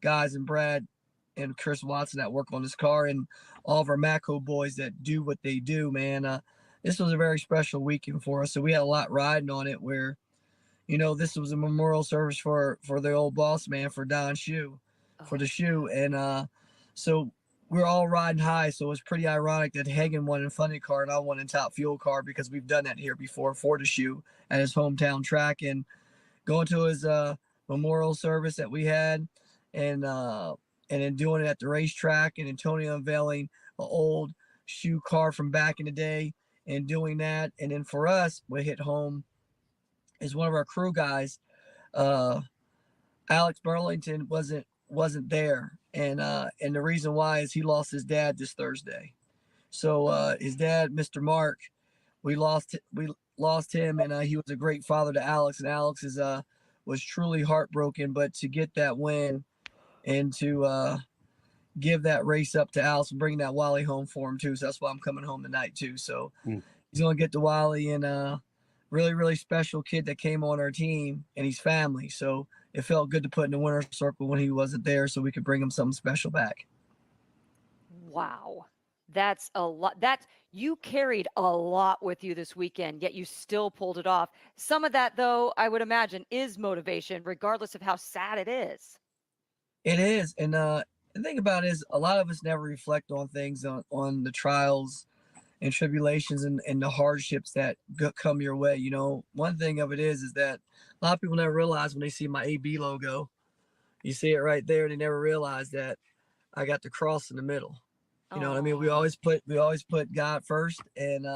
guys, and Brad and Chris Watson that work on this car, and all of our Maco boys that do what they do, man. This was a very special weekend for us. So we had a lot riding on it where, this was a memorial service for the old boss man, for Don Shoe, for the shoe. And so we're all riding high. So it was pretty ironic that Hagen won in Funny Car and I won in Top Fuel Car, because we've done that here before for the shoe at his hometown track. And going to his memorial service that we had, and then doing it at the racetrack, and Antonio unveiling an old shoe car from back in the day and doing that. And then for us, we hit home is one of our crew guys, Alex Burlington wasn't there. And the reason why is he lost his dad this Thursday. So his dad, Mr. Mark, we lost him, and he was a great father to Alex, and Alex was truly heartbroken. But to get that win and to give that race up to Alex and bring that Wally home for him too, so that's why I'm coming home tonight too. So he's gonna get the Wally, and really, really special kid that came on our team, and he's family. So it felt good to put in the winner's circle when he wasn't there, so we could bring him something special back. Wow. That's a lot. You carried a lot with you this weekend, yet you still pulled it off. Some of that, though, I would imagine, is motivation, regardless of how sad it is. It is. And the thing about it is, a lot of us never reflect on things, on the trials and tribulations and the hardships that come your way. One thing of it is that a lot of people never realize when they see my AB logo, you see it right there, and they never realize that I got the cross in the middle. You know what I mean? We always put God first, and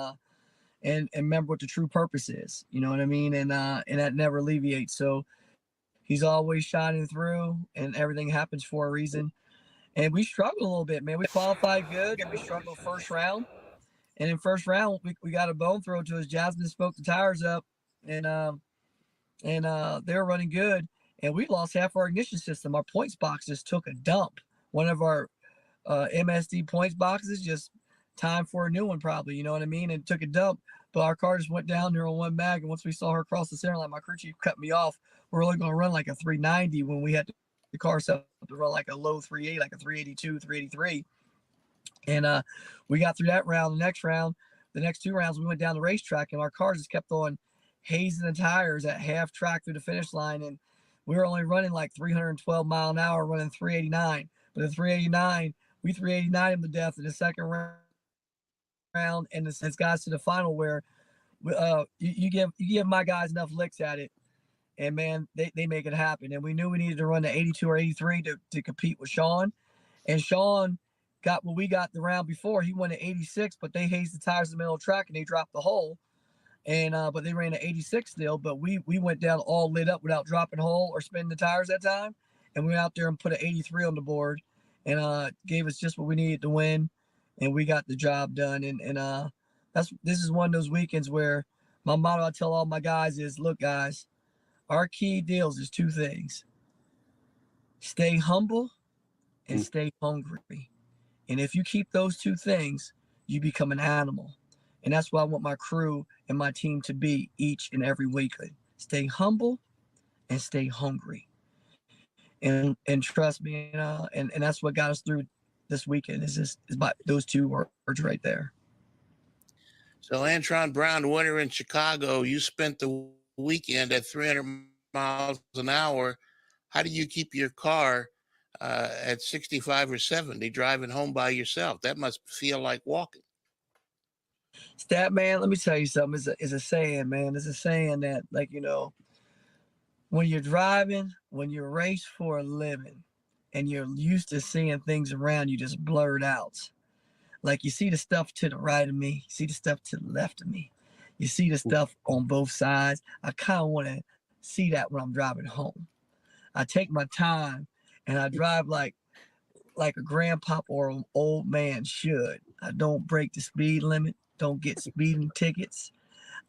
remember what the true purpose is. You know what I mean? And that never alleviates. So he's always shining through, and everything happens for a reason. And we struggled a little bit, man. We qualified good, and we struggled first round. And in first round, we got a bone throw to us. Jasmine spoke the tires up, and they were running good, and we lost half our ignition system. Our points box just took a dump. One of our MSD points boxes, just time for a new one probably, you know what I mean? And took a dump, but our car just went down there on one mag, and once we saw her cross the center line, my crew chief cut me off. We're only going to run like a 390 when we had the car set up to run like a low 38, like a 382, 383. And we got through that round. The next two rounds, we went down the racetrack, and our cars just kept on hazing the tires at half track through the finish line, and we were only running like 312 mile an hour, running 389. But the 389, we 389 him to death in the second round, and it's guys to the final where you give my guys enough licks at it, and man, they make it happen. And we knew we needed to run the 82 or 83 to compete with Sean, and Sean got what we got the round before. He went at 86, but they hazed the tires in the middle of the track and they dropped the hole. And but they ran at 86 still. But we went down all lit up without dropping hole or spinning the tires that time. And we went out there and put an 83 on the board, and gave us just what we needed to win. And we got the job done. And this is one of those weekends where my motto I tell all my guys is, look, guys, our key deals is two things: stay humble and stay hungry. And if you keep those two things, you become an animal. And that's what I want my crew and my team to be each and every weekend. Stay humble and stay hungry. And trust me, and that's what got us through this weekend is by those two words right there. So Antron Brown, winner in Chicago, you spent the weekend at 300 miles an hour. How do you keep your car at 65 or 70 driving home by yourself? That must feel like walking. Stat man, let me tell you something. It's a saying, man. It's a saying that, like, you know, when you're driving, when you race for a living and you're used to seeing things around you just blurred out. Like, you see the stuff to the right of me, you see the stuff to the left of me, you see the stuff on both sides. I kind of want to see that when I'm driving home. I take my time and I drive like a grandpa or an old man should. I don't break the speed limit, don't get speeding tickets.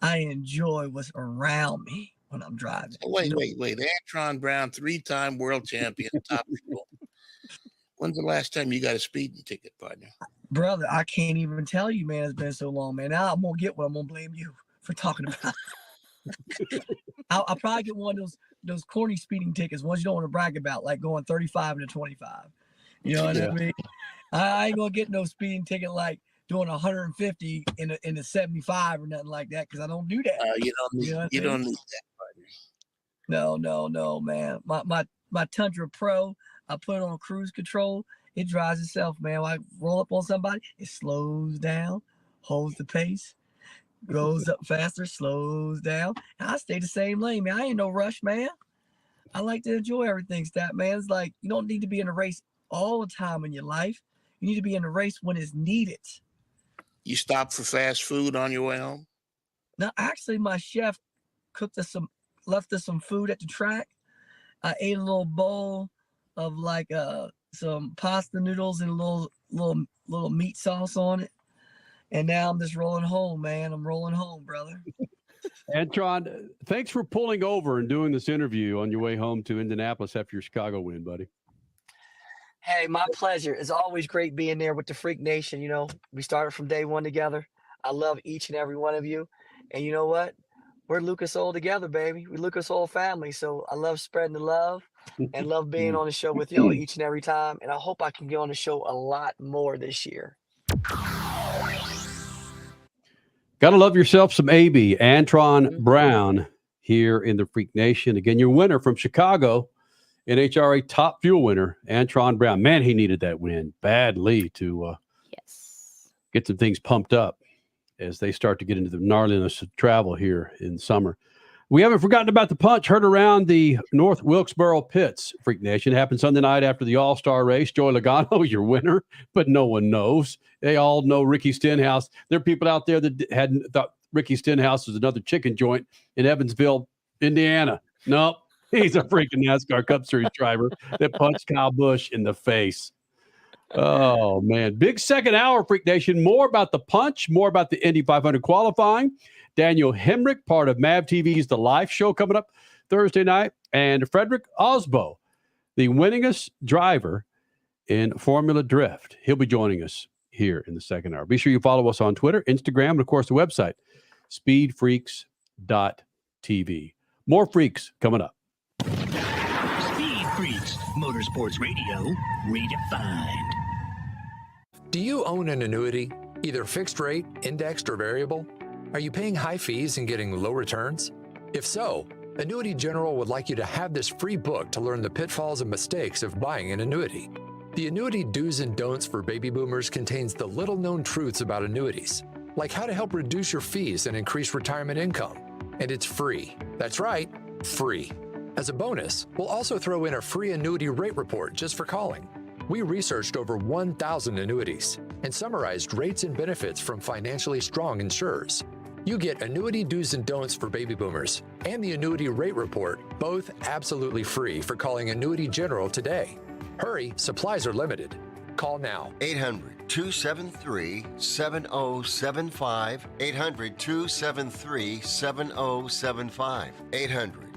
I enjoy what's around me when I'm driving. Wait. Antron Brown, 3-time world champion, top fuel. When's the last time you got a speeding ticket, partner? Brother, I can't even tell you, man. It's been so long, man. Now I'm going to get what I'm going to blame you for talking about. I'll probably get one of those corny speeding tickets, ones you don't want to brag about, like going 35 into 25. You know what I mean? I ain't going to get no speeding ticket like doing 150 in the 75 or nothing like that, because I don't do that. You don't need that, partner. No, man. My Tundra Pro, I put it on cruise control. It drives itself, man. When I roll up on somebody, it slows down, holds the pace, goes up faster, slows down. And I stay the same lane, man. I ain't no rush, man. I like to enjoy everything, Stat, man. It's like, you don't need to be in a race all the time in your life. You need to be in a race when it's needed. You stop for fast food on your way home? No, actually, my chef left us some food at the track. I ate a little bowl of like some pasta noodles and a little meat sauce on it. And now I'm just rolling home, man. I'm rolling home, brother. Antron, thanks for pulling over and doing this interview on your way home to Indianapolis after your Chicago win, buddy. Hey, my pleasure. It's always great being there with the Freak Nation. You know, we started from day one together. I love each and every one of you. And you know what? We're Lucas Oil together, baby. We Lucas Oil family. So I love spreading the love and love being on the show with y'all each and every time. And I hope I can get on the show a lot more this year. Gotta love yourself some AB. Antron Brown here in the Freak Nation. Again, your winner from Chicago, NHRA top fuel winner, Antron Brown. Man, he needed that win badly to get some things pumped up as they start to get into the gnarliness of travel here in summer. We haven't forgotten about the punch heard around the North Wilkesboro pits. Freak Nation happened Sunday night after the All-Star race. Joey Logano, your winner, but no one knows. They all know Ricky Stenhouse. There are people out there that hadn't thought Ricky Stenhouse was another chicken joint in Evansville, Indiana. Nope. He's a freaking NASCAR Cup Series driver that punched Kyle Busch in the face. Oh, man. Big second hour, Freak Nation. More about the punch, more about the Indy 500 qualifying. Daniel Hemric, part of MAVTV's The Live Show coming up Thursday night. And Frederick Osbo, the winningest driver in Formula Drift. He'll be joining us here in the second hour. Be sure you follow us on Twitter, Instagram, and, of course, the website, speedfreaks.tv. More freaks coming up. Speed Freaks, Motorsports Radio, redefined. Do you own an annuity, either fixed rate, indexed, or variable? Are you paying high fees and getting low returns? If so, Annuity General would like you to have this free book to learn the pitfalls and mistakes of buying an annuity. The Annuity Do's and Don'ts for Baby Boomers contains the little-known truths about annuities, like how to help reduce your fees and increase retirement income. And it's free. That's right, free. As a bonus, we'll also throw in a free annuity rate report just for calling. We researched over 1,000 annuities and summarized rates and benefits from financially strong insurers. You get Annuity Do's and Don'ts for Baby Boomers and the Annuity Rate Report, both absolutely free for calling Annuity General today. Hurry, supplies are limited. Call now. 800-273-7075. 800-273-7075.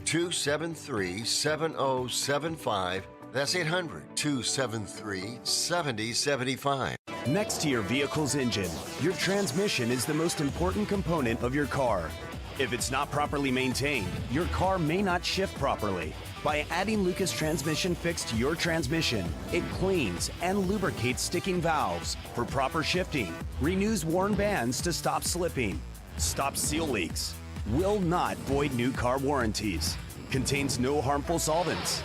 800-273-7075. That's 800-273-7075. Next to your vehicle's engine, your transmission is the most important component of your car. If it's not properly maintained, your car may not shift properly. By adding Lucas Transmission Fix to your transmission, it cleans and lubricates sticking valves for proper shifting, renews worn bands to stop slipping, stops seal leaks, will not void new car warranties, contains no harmful solvents.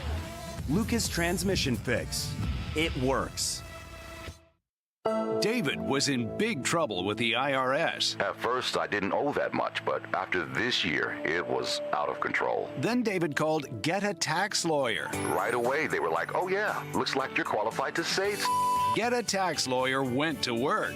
Lucas Transmission Fix. It works. David was in big trouble with the IRS. At first, I didn't owe that much, but after this year, it was out of control. Then David called Get a Tax Lawyer. Right away, they were like, oh yeah, looks like you're qualified to save. Get a Tax Lawyer went to work.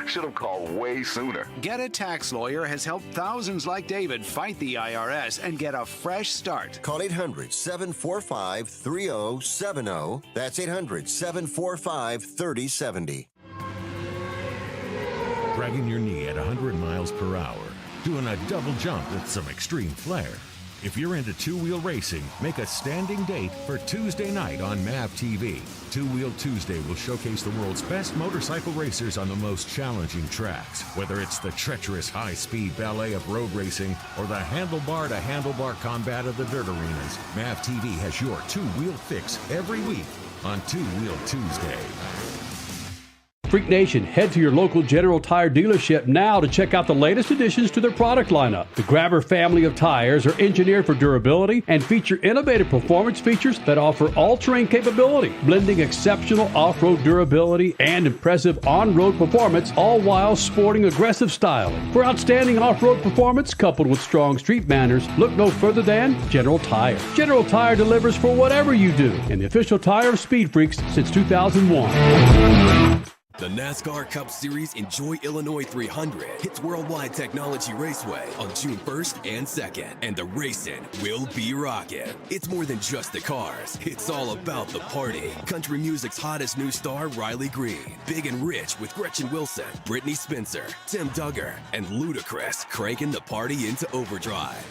Should have called way sooner. Get a Tax Lawyer has helped thousands like David fight the IRS and get a fresh start. Call 800-745-3070. That's 800-745-3070. Dragging your knee at 100 miles per hour, doing a double jump with some extreme flair. If you're into two-wheel racing, make a standing date for Tuesday night on MAVTV. Two-Wheel Tuesday will showcase the world's best motorcycle racers on the most challenging tracks. Whether it's the treacherous high-speed ballet of road racing or the handlebar-to-handlebar combat of the dirt arenas, MAVTV has your two-wheel fix every week on Two-Wheel Tuesday. Freak Nation, head to your local General Tire dealership now to check out the latest additions to their product lineup. The Grabber family of tires are engineered for durability and feature innovative performance features that offer all-terrain capability, blending exceptional off-road durability and impressive on-road performance, all while sporting aggressive styling. For outstanding off-road performance coupled with strong street manners, look no further than General Tire. General Tire delivers for whatever you do, and the official tire of Speed Freaks since 2001. The NASCAR Cup Series Enjoy Illinois 300 hits Worldwide Technology Raceway on June 1st and 2nd, and the racing will be rocking. It's more than just the cars, it's all about the party. Country music's hottest new star, Riley Green, Big and Rich with Gretchen Wilson, Brittany Spencer, Tim Duggar, and Ludacris cranking the party into overdrive.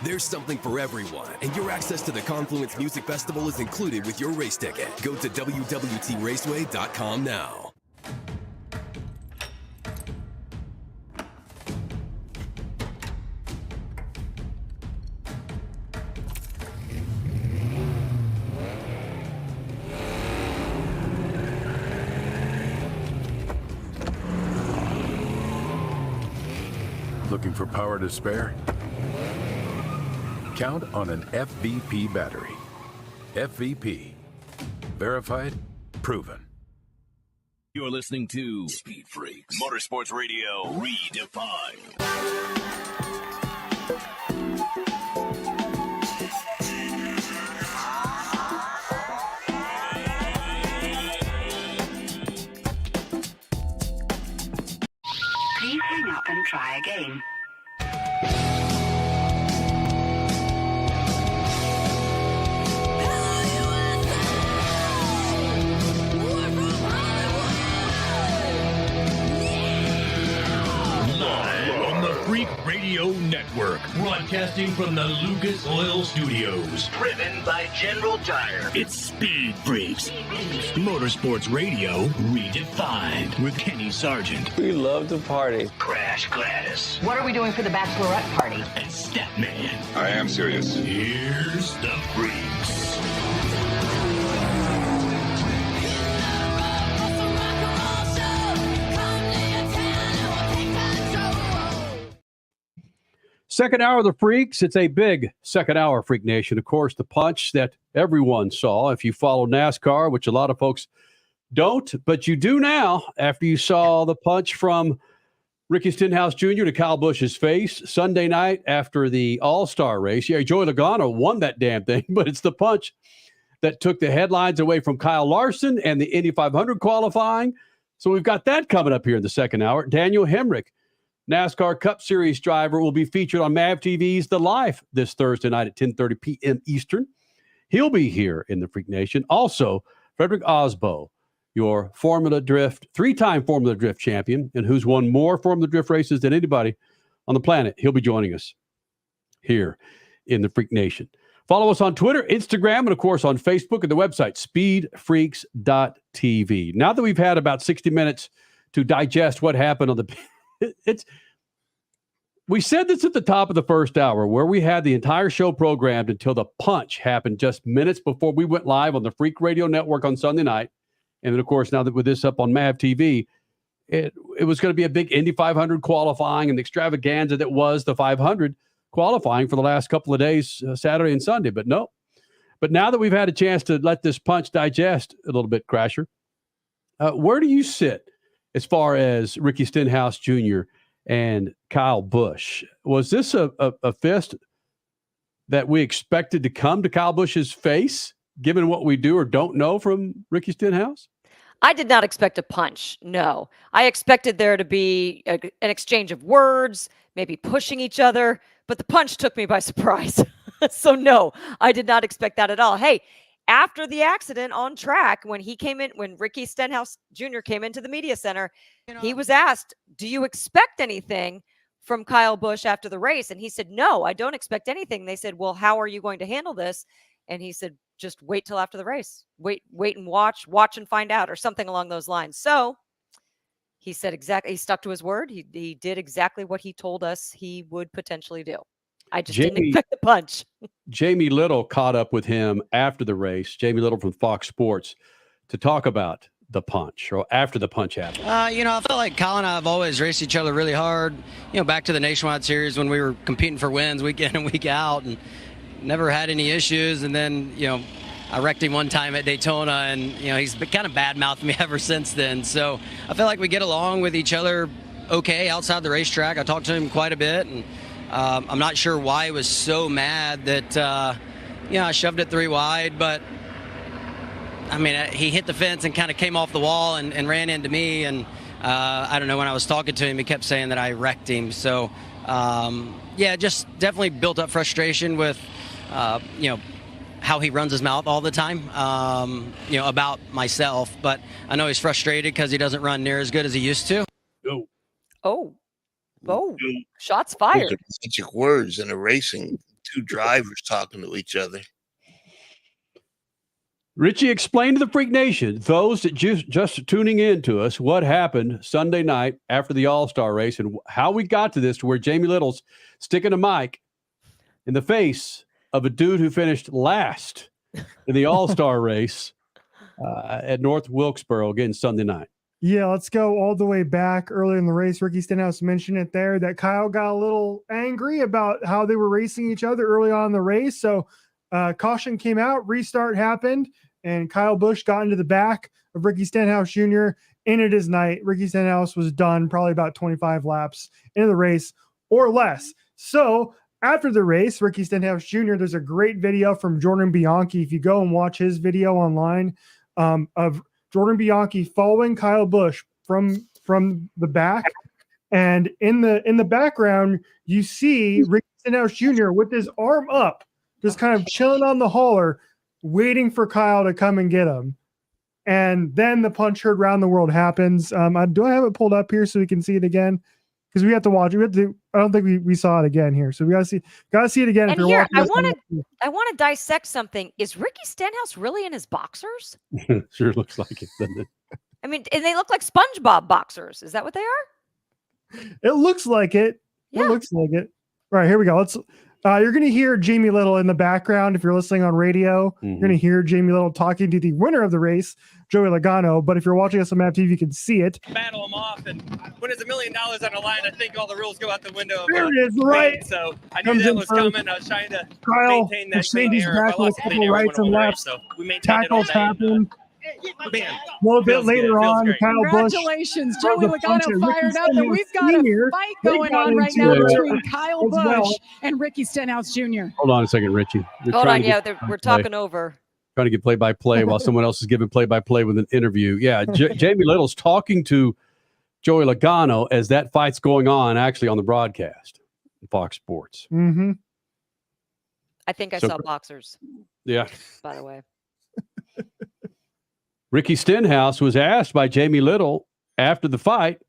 There's something for everyone, and your access to the Confluence Music Festival is included with your race ticket. Go to www.raceway.com now. Looking for power to spare? Count on an FVP battery. FVP. Verified, proven. You're listening to Speed Freaks, Motorsports Radio redefined. Please hang up and try again. We're Radio Network, broadcasting from the Lucas Oil Studios. Driven by General Tire. It's Speed Freaks. Motorsports Radio redefined with Kenny Sargent. We love to party. Crash Gladys. What are we doing for the bachelorette party? And Statman. I am serious. Here's the Freaks. Second hour of the Freaks. It's a big second hour, Freak Nation. Of course, the punch that everyone saw. If you follow NASCAR, which a lot of folks don't, but you do now after you saw the punch from Ricky Stenhouse Jr. to Kyle Busch's face Sunday night after the All-Star race. Yeah, Joey Logano won that damn thing, but it's the punch that took the headlines away from Kyle Larson and the Indy 500 qualifying. So we've got that coming up here in the second hour. Daniel Hemric, NASCAR Cup Series driver, will be featured on MAVTV's The Life this Thursday night at 10:30 p.m. Eastern. He'll be here in the Freak Nation. Also, Frederick Osbo, your Formula Drift, three-time Formula Drift champion, and who's won more Formula Drift races than anybody on the planet. He'll be joining us here in the Freak Nation. Follow us on Twitter, Instagram, and, of course, on Facebook and the website, speedfreaks.tv. Now that we've had about 60 minutes to digest what happened on the we said this at the top of the first hour, where we had the entire show programmed until the punch happened just minutes before we went live on the Freak Radio Network on Sunday night. And then, of course, now that with this up on MAVTV, it was going to be a big Indy 500 qualifying and the extravaganza that was the 500 qualifying for the last couple of days, Saturday and Sunday. But no. But now that we've had a chance to let this punch digest a little bit, Crasher, where do you sit as far as Ricky Stenhouse Jr. and Kyle Busch? Was this a fist that we expected to come to Kyle Busch's face, given what we do or don't know from Ricky Stenhouse? I did not expect a punch. No, I expected there to be an exchange of words, maybe pushing each other, but the punch took me by surprise. So no, I did not expect that at all. Hey, after the accident on track, when Ricky Stenhouse Jr. came into the media center, he was asked, do you expect anything from Kyle Busch after the race? And he said, no, I don't expect anything. They said, well, how are you going to handle this? And he said, just wait till after the race. Wait and watch and find out, or something along those lines. So he said he stuck to his word. He did exactly what he told us he would potentially do. I just didn't expect the punch. Jamie Little caught up with him after the race, Jamie Little from Fox Sports, to talk about the punch, or after the punch happened. I felt like Kyle and I have always raced each other really hard. Back to the Nationwide Series when we were competing for wins week in and week out, and never had any issues. And then, I wrecked him one time at Daytona, and, he's been kind of bad-mouthed me ever since then. So I feel like we get along with each other okay outside the racetrack. I talked to him quite a bit, and I'm not sure why he was so mad that, I shoved it 3 wide, but he hit the fence and kind of came off the wall and ran into me. And I don't know, when I was talking to him, he kept saying that I wrecked him. So, just definitely built up frustration with, how he runs his mouth all the time, about myself. But I know he's frustrated because he doesn't run near as good as he used to. Oh, shots fired. Those are magic words in a racing, two drivers talking to each other. Richie, explain to the Freak Nation, those that just tuning in to us, what happened Sunday night after the All-Star race and how we got to this, to where Jamie Little's sticking a mic in the face of a dude who finished last in the All-Star race at North Wilkesboro again Sunday night. Yeah, let's go all the way back early in the race. Ricky Stenhouse mentioned it there that Kyle got a little angry about how they were racing each other early on in the race. So caution came out, restart happened, and Kyle Busch got into the back of Ricky Stenhouse Jr. Ended his night. Ricky Stenhouse was done probably about 25 laps into the race or less. So after the race, Ricky Stenhouse Jr., there's a great video from Jordan Bianchi. If you go and watch his video online of Jordan Bianchi following Kyle Busch from the back, and in the background you see Ricky Stenhouse Jr. with his arm up, just kind of chilling on the hauler, waiting for Kyle to come and get him. And then the punch heard round the world happens. Do I have it pulled up here so we can see it again? because we have to watch it. I don't think we saw it again here, so we gotta see it again. And here, I want to dissect something. Is Ricky Stenhouse really in his boxers? Sure looks like it, doesn't it? I mean, and they look like SpongeBob boxers. Is that what they are? It looks like it. Yeah. It looks like it. All right, here we go. Let's. You're going to hear Jamie Little in the background if you're listening on radio. You're going to hear Jamie Little talking to the winner of the race, Joey Logano. But if you're watching us on MAVTV, you can see it. Battle them off, and when there's $1 million on the line, I think all the rules go out the window. There it is, right? So I knew that was coming. I was trying to maintain that Mercedes back with a couple rights and lefts. So we maintained Tackles it all happen. A little bit later on, Kyle Busch. Congratulations, Joey Logano fired up, and we've got a fight going on right now between Kyle Busch and Ricky Stenhouse Jr. Hold on a second, Richie. Hold on, we're talking over. Trying to get play-by-play while someone else is giving play-by-play with an interview. Yeah, Jamie Little's talking to Joey Logano as that fight's going on, actually on the broadcast, Fox Sports. Mm-hmm. I think I saw boxers. Yeah. By the way. Ricky Stenhouse was asked by Jamie Little after the fight,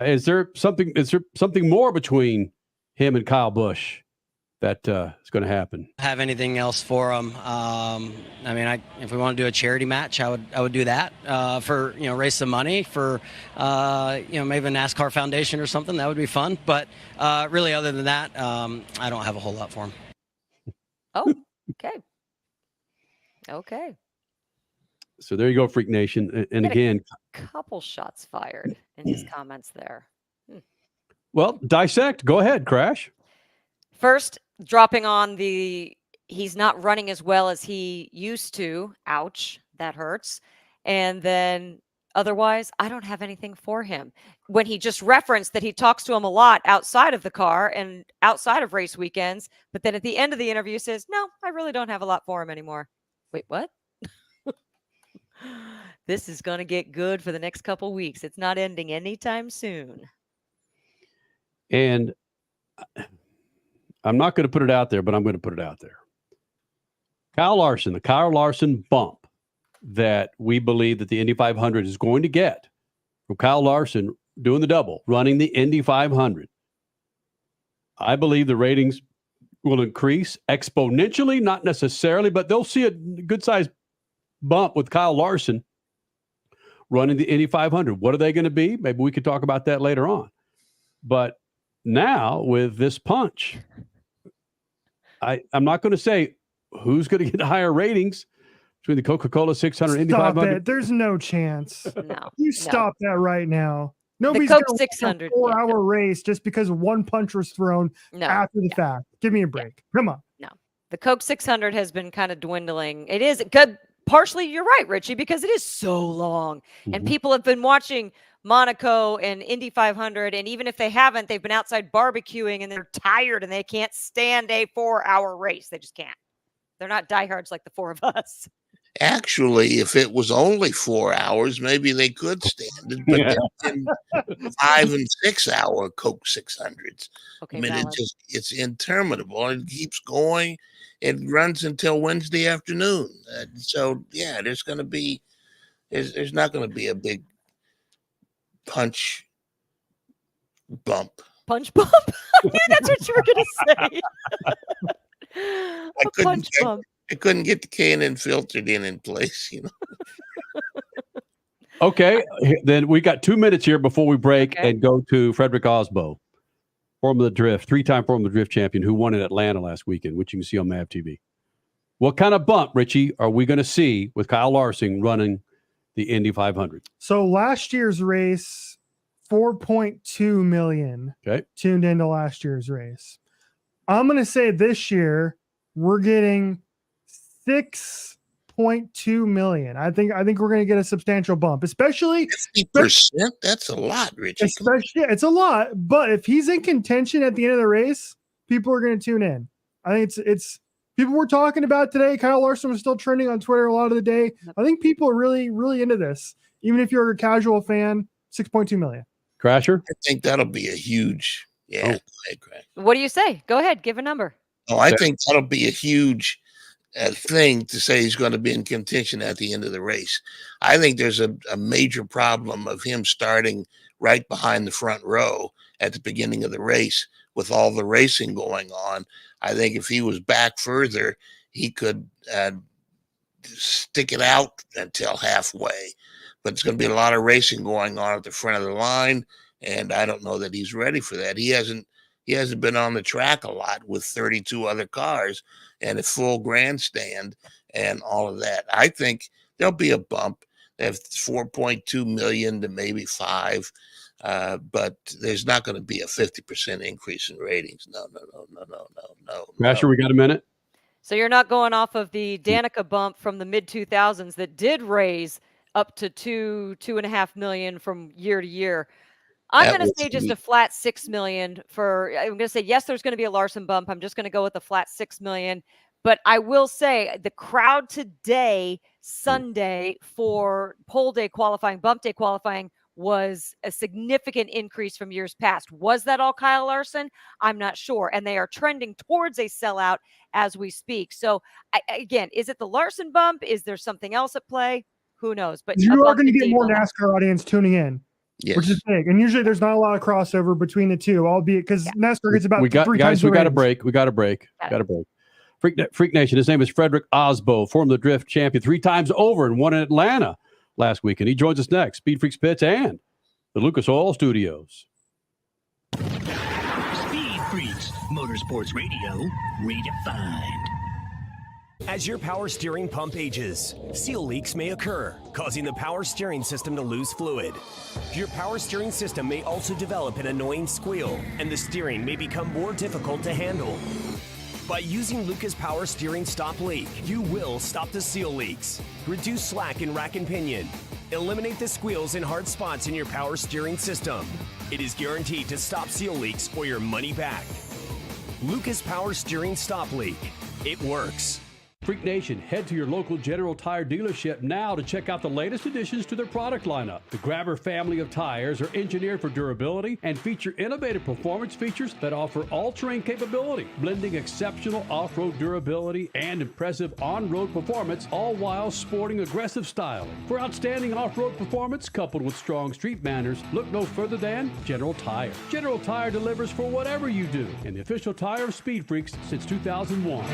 is there something more between him and Kyle Busch that is going to happen? Have anything else for him? I mean, if we want to do a charity match, I would do that for raise some money for maybe a NASCAR foundation or something. That would be fun. But really, other than that, I don't have a whole lot for him. Oh, okay. Okay. So there you go, Freak Nation. And again, couple shots fired in his comments there. Well, dissect. Go ahead, Crash. First, dropping on he's not running as well as he used to. Ouch, that hurts. And then otherwise, I don't have anything for him. When he just referenced that he talks to him a lot outside of the car and outside of race weekends, but then at the end of the interview says, no, I really don't have a lot for him anymore. Wait, what? This is going to get good for the next couple weeks. It's not ending anytime soon. And I'm not going to put it out there, but I'm going to put it out there. The Kyle Larson bump that we believe that the Indy 500 is going to get from Kyle Larson doing the double, running the Indy 500. I believe the ratings will increase exponentially, not necessarily, but they'll see a good-sized bump with Kyle Larson running the Indy 500. What are they going to be? Maybe we could talk about that later on. But now with this punch, I'm not going to say who's going to get higher ratings between the Coca-Cola 600 Indy 500. It. There's no chance. No. You stop that right now. Nobody's going to 600 a 4-hour race just because one punch was thrown after the fact. Give me a break. Come on. No. The Coke 600 has been kind of dwindling. It is good. Partially, you're right, Richie, because it is so long. And people have been watching Monaco and Indy 500. And even if they haven't, they've been outside barbecuing and they're tired and they can't stand a 4-hour race. They just can't. They're not diehards like the four of us. Actually, if it was only 4 hours, maybe they could stand it. But in 5 and 6 hour Coke 600s. Okay, I mean, valid. it's interminable. It keeps going. It runs until Wednesday afternoon. So yeah, there's not going to be a big punch bump. Punch bump? I knew that's what you were going to say. I couldn't get the K&N filtered in place, Okay, then we got 2 minutes here before we break and go to Frederick Osbo, Formula Drift, 3-time Formula Drift champion who won in Atlanta last weekend, which you can see on MAVTV. What kind of bump, Richie, are we going to see with Kyle Larson running the Indy 500? So last year's race, 4.2 million tuned into last year's race. I'm going to say this year we're getting 6.2 million. I think we're going to get a substantial bump, especially 50%. That's a lot, Richie. It's a lot, but if he's in contention at the end of the race, people are going to tune in. I think it's people were talking about today. Kyle Larson was still trending on Twitter a lot of the day. I think people are really, really into this. Even if you're a casual fan, 6.2 million. Crasher? I think that'll be a huge, Go ahead, Crash. What do you say? Go ahead. Give a number. Oh, I think that'll be a huge thing to say he's going to be in contention at the end of the race. I think there's a major problem of him starting right behind the front row at the beginning of the race with all the racing going on. I think if he was back further, he could stick it out until halfway. But it's going to be a lot of racing going on at the front of the line, and I don't know that he's ready for that. He hasn't been on the track a lot with 32 other cars and a full grandstand and all of that. I think there'll be a bump. They have 4.2 million to maybe 5, but there's not going to be a 50% increase in ratings. No. Masher, we got a minute? So you're not going off of the Danica bump from the mid-2000s that did raise up to 2.5 million from year to year. I'm going to say just a flat 6 million I'm going to say, yes, there's going to be a Larson bump. I'm just going to go with a flat 6 million. But I will say the crowd today, Sunday, for pole day qualifying, bump day qualifying, was a significant increase from years past. Was that all Kyle Larson? I'm not sure. And they are trending towards a sellout as we speak. So again, is it the Larson bump? Is there something else at play? Who knows? But you are going to get more NASCAR audience tuning in. Yes. Which is big. And usually there's not a lot of crossover between the two, albeit because NASCAR gets about 3 times the We got a ratings. break. We got a break. Freak Nation. His name is Frederick Osbo, Formula Drift champion 3 times over and won in Atlanta last week. And he joins us next. Speed Freaks Pits and the Lucas Oil Studios. Speed Freaks, Motorsports Radio, redefined. As your power steering pump ages, seal leaks may occur, causing the power steering system to lose fluid. Your power steering system may also develop an annoying squeal, and the steering may become more difficult to handle. By using Lucas Power Steering Stop Leak, you will stop the seal leaks, reduce slack in rack and pinion, eliminate the squeals and hard spots in your power steering system. It is guaranteed to stop seal leaks or your money back. Lucas Power Steering Stop Leak. It works. Freak Nation, head to your local General Tire dealership now to check out the latest additions to their product lineup. The Grabber family of tires are engineered for durability and feature innovative performance features that offer all-terrain capability, blending exceptional off-road durability and impressive on-road performance, all while sporting aggressive styling. For outstanding off-road performance coupled with strong street manners, look no further than General Tire. General Tire delivers for whatever you do, and the official tire of Speed Freaks since 2001.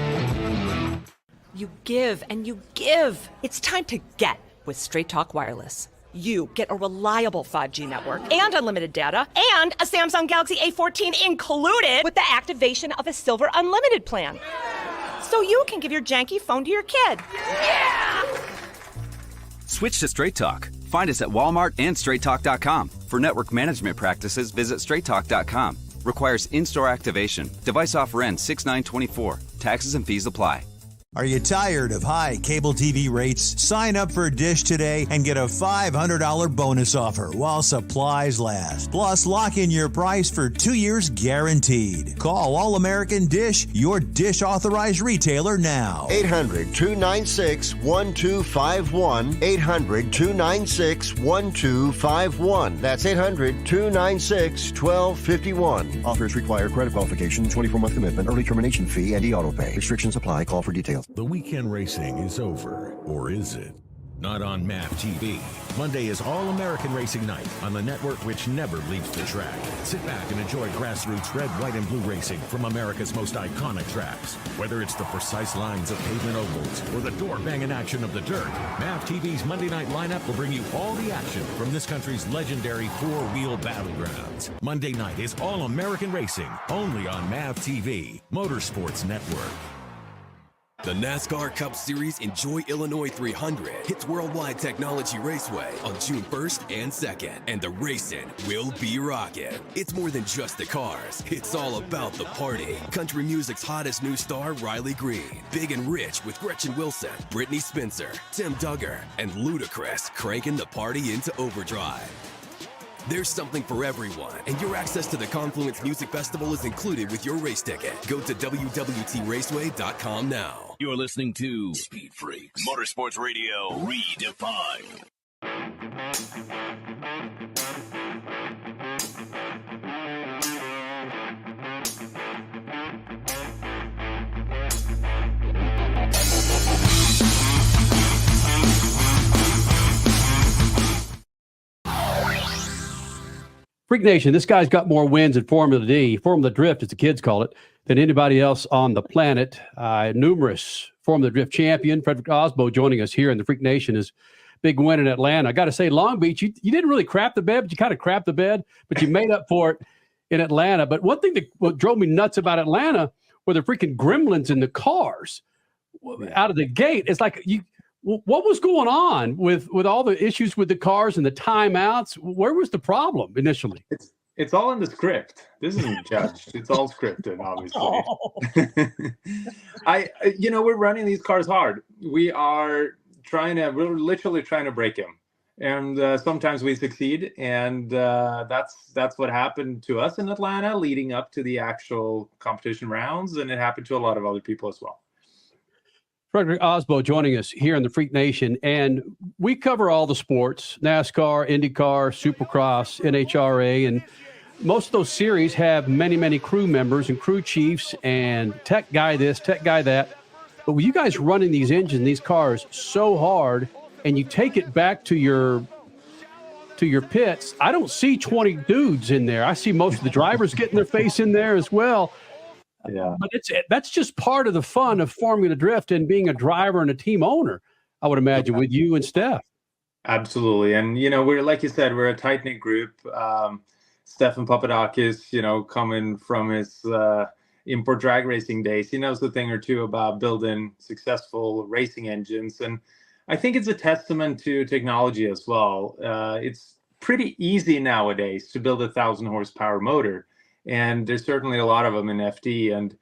You give and you give. It's time to get with Straight Talk Wireless. You get a reliable 5G network and unlimited data and a Samsung Galaxy A14 included with the activation of a Silver Unlimited plan. So you can give your janky phone to your kid. Yeah! Switch to Straight Talk. Find us at Walmart and StraightTalk.com. For network management practices, visit StraightTalk.com. Requires in-store activation. Device offer ends 6/9/24. Taxes and fees apply. Are you tired of high cable TV rates? Sign up for Dish today and get a $500 bonus offer while supplies last. Plus, lock in your price for 2 years guaranteed. Call All American Dish, your Dish authorized retailer now. 800-296-1251. 800-296-1251. That's 800-296-1251. Offers require credit qualification, 24-month commitment, early termination fee, and e-auto pay. Restrictions apply. Call for details. The weekend racing is over, or is it? Not on MAVTV. Monday is All-American Racing Night on the network which never leaves the track. Sit back and enjoy grassroots red, white, and blue racing from America's most iconic tracks. Whether it's the precise lines of pavement ovals or the door-banging action of the dirt, MAVTV's Monday night lineup will bring you all the action from this country's legendary four-wheel battlegrounds. Monday night is All-American Racing, only on MAVTV, Motorsports Network. The NASCAR Cup Series Enjoy Illinois 300 hits Worldwide Technology Raceway on June 1st and 2nd, and the racing will be rocking. It's more than just the cars, it's all about the party. Country music's hottest new star, Riley Green, Big and Rich with Gretchen Wilson, Brittany Spencer, Tim Duggar, and Ludacris cranking the party into overdrive. There's something for everyone, and your access to the Confluence Music Festival is included with your race ticket. Go to WWTRaceway.com now. You're listening to Speed Freaks, Motorsports Radio redefined. Freak Nation, this guy's got more wins in Formula Drift, as the kids call it, than anybody else on the planet. Numerous Formula Drift champion, Frederick Osbo, joining us here in the Freak Nation, is big win in Atlanta. I got to say, Long Beach, you didn't really crap the bed, but you kind of crapped the bed, but you made up for it in Atlanta. But one thing what drove me nuts about Atlanta were the freaking gremlins in the cars out of the gate. It's like, what was going on with all the issues with the cars and the timeouts? Where was the problem initially? It's all in the script. This isn't judged. It's all scripted, obviously. We're running these cars hard. We're literally trying to break them. And sometimes we succeed. And that's what happened to us in Atlanta leading up to the actual competition rounds. And it happened to a lot of other people as well. Frederick Osbo joining us here in the Freak Nation, and we cover all the sports: NASCAR, IndyCar, Supercross, NHRA, and most of those series have many, many crew members and crew chiefs and tech guy this, tech guy that. But with you guys running these engines, these cars so hard, and you take it back to your pits, I don't see 20 dudes in there. I see most of the drivers getting their face in there as well. Yeah, but that's just part of the fun of Formula Drift and being a driver and a team owner, I would imagine, with you and Steph. Absolutely. And, we're, like you said, we're a tight-knit group. Stefan Papadakis, coming from his import drag racing days, he knows a thing or two about building successful racing engines. And I think it's a testament to technology as well. It's pretty easy nowadays to build a 1,000 horsepower motor. And there's certainly a lot of them in FD. And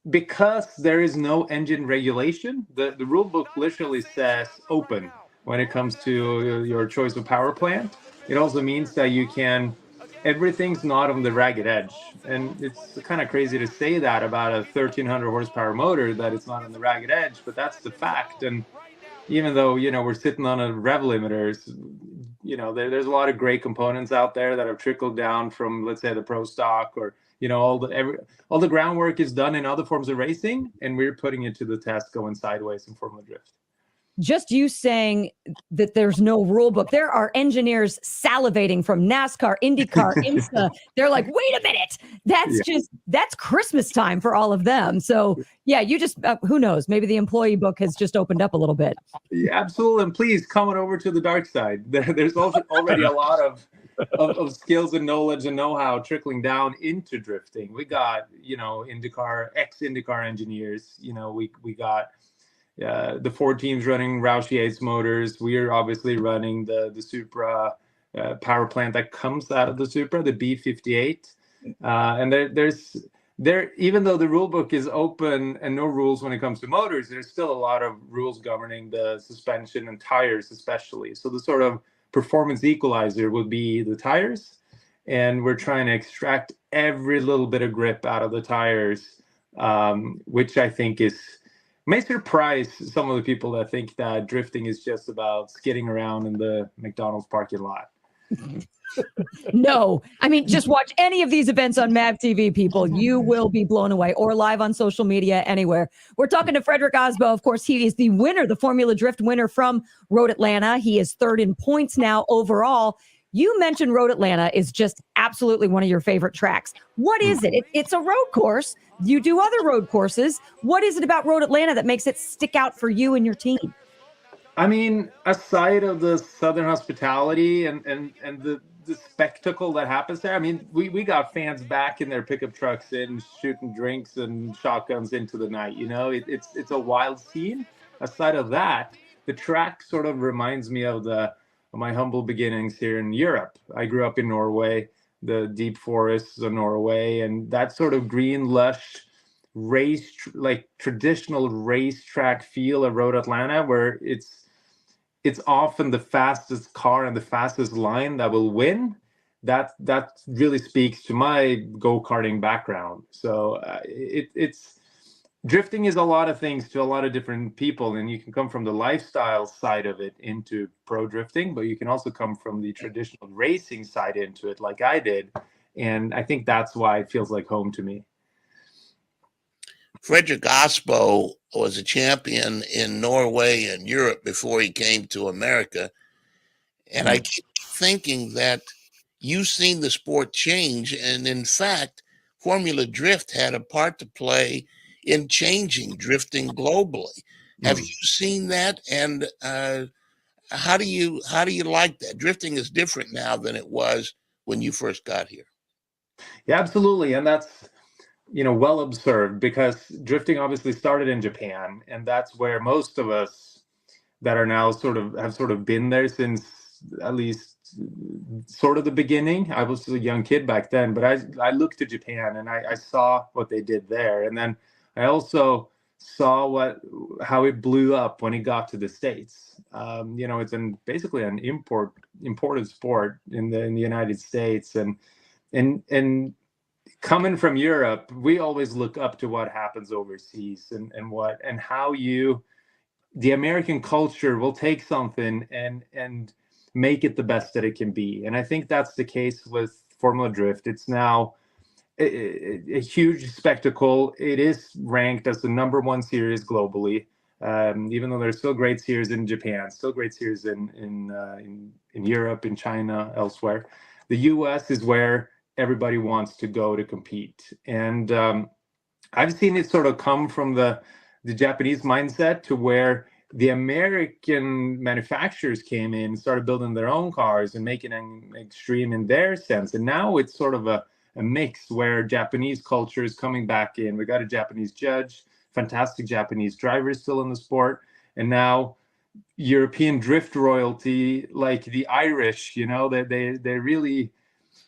because there is no engine regulation, the rule book literally says open when it comes to your choice of power plant. It also means that everything's not on the ragged edge. And it's kind of crazy to say that about a 1,300 horsepower motor, that it's not on the ragged edge, but that's the fact. And even though, we're sitting on a rev limiters, there's a lot of great components out there that have trickled down from, let's say, the pro stock, or, all the groundwork is done in other forms of racing, and we're putting it to the test going sideways in Formula Drift. Just you saying that there's no rule book. There are engineers salivating from NASCAR, IndyCar, IMSA. They're like, wait a minute. That's Christmas time for all of them. So yeah, you just, who knows? Maybe the employee book has just opened up a little bit. Yeah, absolutely. And please come on over to the dark side. There's already a lot of skills and knowledge and know-how trickling down into drifting. We got, ex-IndyCar engineers. We got the 4 teams running Roush Yates motors. We're obviously running the Supra power plant that comes out of the Supra, the B58. And even though the rule book is open and no rules when it comes to motors, there's still a lot of rules governing the suspension and tires, especially. So the sort of performance equalizer would be the tires, and we're trying to extract every little bit of grip out of the tires, which I think may surprise some of the people that think that drifting is just about skidding around in the McDonald's parking lot. No, I mean, just watch any of these events on MAVTV, people. You will be blown away, or live on social media, anywhere. We're talking to Frederick Osbo. Of course, he is the winner, the Formula Drift winner from Road Atlanta. He is 3rd in points now overall. You mentioned Road Atlanta is just absolutely one of your favorite tracks. What is it? It's a road course. You do other road courses. What is it about Road Atlanta that makes it stick out for you and your team? I mean, aside of the Southern hospitality and the spectacle that happens there, I mean, we got fans back in their pickup trucks and shooting drinks and shotguns into the night. It's a wild scene. Aside of that, the track sort of reminds me of my humble beginnings here in Europe. I grew up in Norway, the deep forests of Norway, and that sort of green, lush traditional racetrack feel of Road Atlanta, where it's often the fastest car and the fastest line that will win. That really speaks to my go-karting background. So it's drifting is a lot of things to a lot of different people, and you can come from the lifestyle side of it into pro drifting, but you can also come from the traditional racing side into it, like I did. And I think that's why it feels like home to me. Frederick Osbo was a champion in Norway and Europe before he came to America. And I keep thinking that you've seen the sport change. And in fact, Formula Drift had a part to play in changing drifting globally. Have you seen that? And how do you like that? Drifting is different now than it was when you first got here. Yeah, absolutely. And that's, well observed, because drifting obviously started in Japan, and that's where most of us that are now have sort of been there since at least sort of the beginning. I was a young kid back then, but I looked to Japan and I saw what they did there. And then I also saw how it blew up when it got to the States. It's basically an imported sport in the United States, and coming from Europe, we always look up to what happens overseas and how the American culture will take something and make it the best that it can be. And I think that's the case with Formula Drift. It's now a huge spectacle. It is ranked as the #1 series globally, even though there's still great series in Japan, still great series in Europe, in China, elsewhere. The US is where everybody wants to go to compete. And I've seen it sort of come from the Japanese mindset to where the American manufacturers came in and started building their own cars and making them extreme in their sense. And now it's sort of a mix where Japanese culture is coming back in. We got a Japanese judge, fantastic Japanese drivers still in the sport. And now European drift royalty, like the Irish, they really...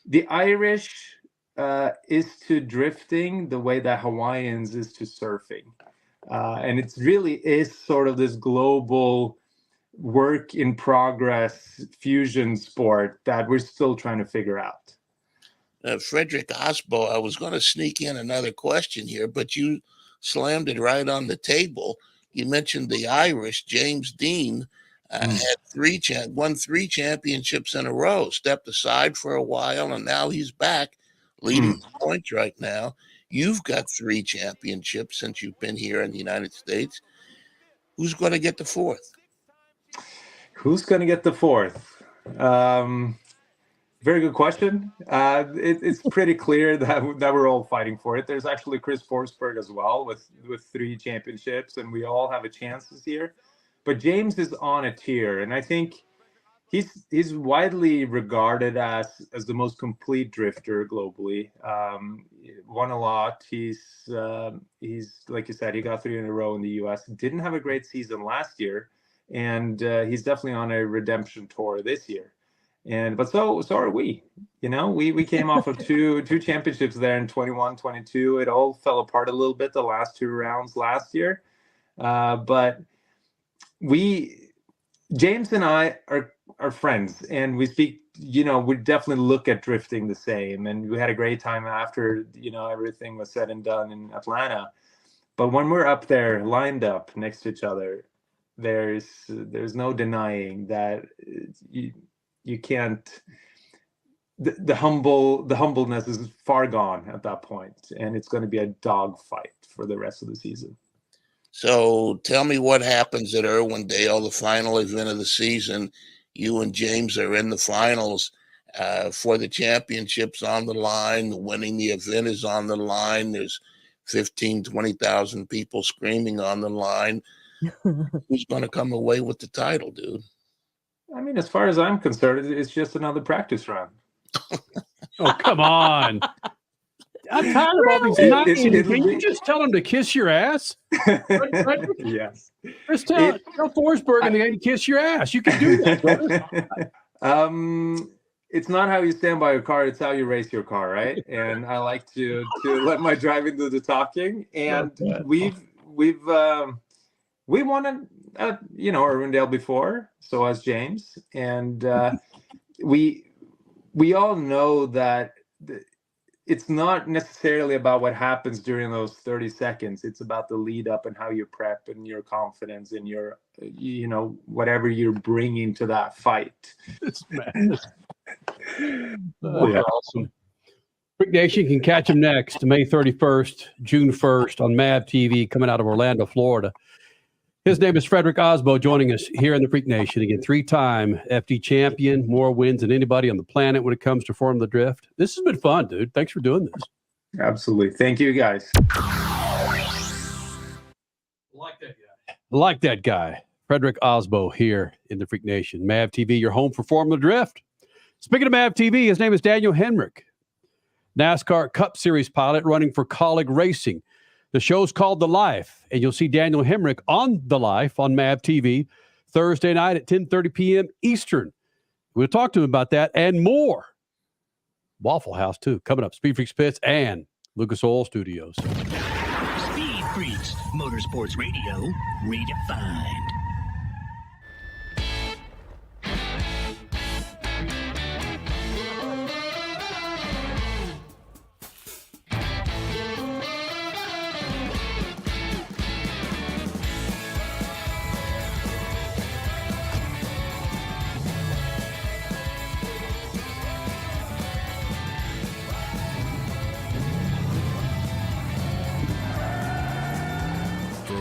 The Irish is to drifting the way that Hawaiians is to surfing. And it really is sort of this global work in progress fusion sport that we're still trying to figure out. Frederick Osbo, I was going to sneak in another question here, but you slammed it right on the table. You mentioned the Irish. James Dean had won 3 championships in a row, stepped aside for a while, and now he's back leading the points right now. You've got 3 championships since you've been here in the United States. Who's going to get the 4th? Who's going to get the 4th? Very good question. It's pretty clear that we're all fighting for it. There's actually Chris Forsberg as well with 3 championships, and we all have a chance this year. But James is on a tier, and I think he's widely regarded as the most complete drifter globally. Won a lot. He's like you said, he got 3 in a row in the US. Didn't have a great season last year, and he's definitely on a redemption tour this year. But so are we. We came off of two championships there in 21, 22. It all fell apart a little bit the last 2 rounds last year, but James and I are friends, and we speak. We definitely look at drifting the same, and we had a great time after everything was said and done in Atlanta. But when we're up there lined up next to each other, there's no denying that you can't. The humbleness is far gone at that point, and it's going to be a dogfight for the rest of the season. So tell me what happens at Irwindale, the final event of the season. You and James are in the finals for the championships on the line. Winning the event is on the line. There's 15,000, 20,000 people screaming on the line. Who's going to come away with the title, dude? I mean, as far as I'm concerned, it's just another practice run. Oh, come on. I'm tired of all these names. Can you just tell them to kiss your ass? Yes. Just tell Forsberg and they kiss your ass. You can do that, brother. It's not how you stand by your car, it's how you race your car, right? And I like to let my driving do the talking. And we won at Irwindale before, so has James. And we all know that it's not necessarily about what happens during those 30 seconds. It's about the lead up and how you prep and your confidence and your, whatever you're bringing to that fight. It's madness. Awesome. Quick Nation can catch him next May 31st, June 1st on MAVTV, coming out of Orlando, Florida. His name is Frederick Osbo, joining us here in the Freak Nation. Again, 3-time FD champion, more wins than anybody on the planet when it comes to Formula Drift. This has been fun, dude. Thanks for doing this. Absolutely. Thank you, guys. Like that guy. Frederick Osbo here in the Freak Nation. MAVTV, your home for Formula Drift. Speaking of MAVTV, his name is Daniel Hemric, NASCAR Cup Series pilot running for Colleague Racing. The show's called The Life, and you'll see Daniel Hemric on The Life on MAVTV Thursday night at 10:30 p.m. Eastern. We'll talk to him about that and more. Waffle House, too, coming up. Speed Freaks Pits and Lucas Oil Studios. Speed Freaks, Motorsports Radio, redefined.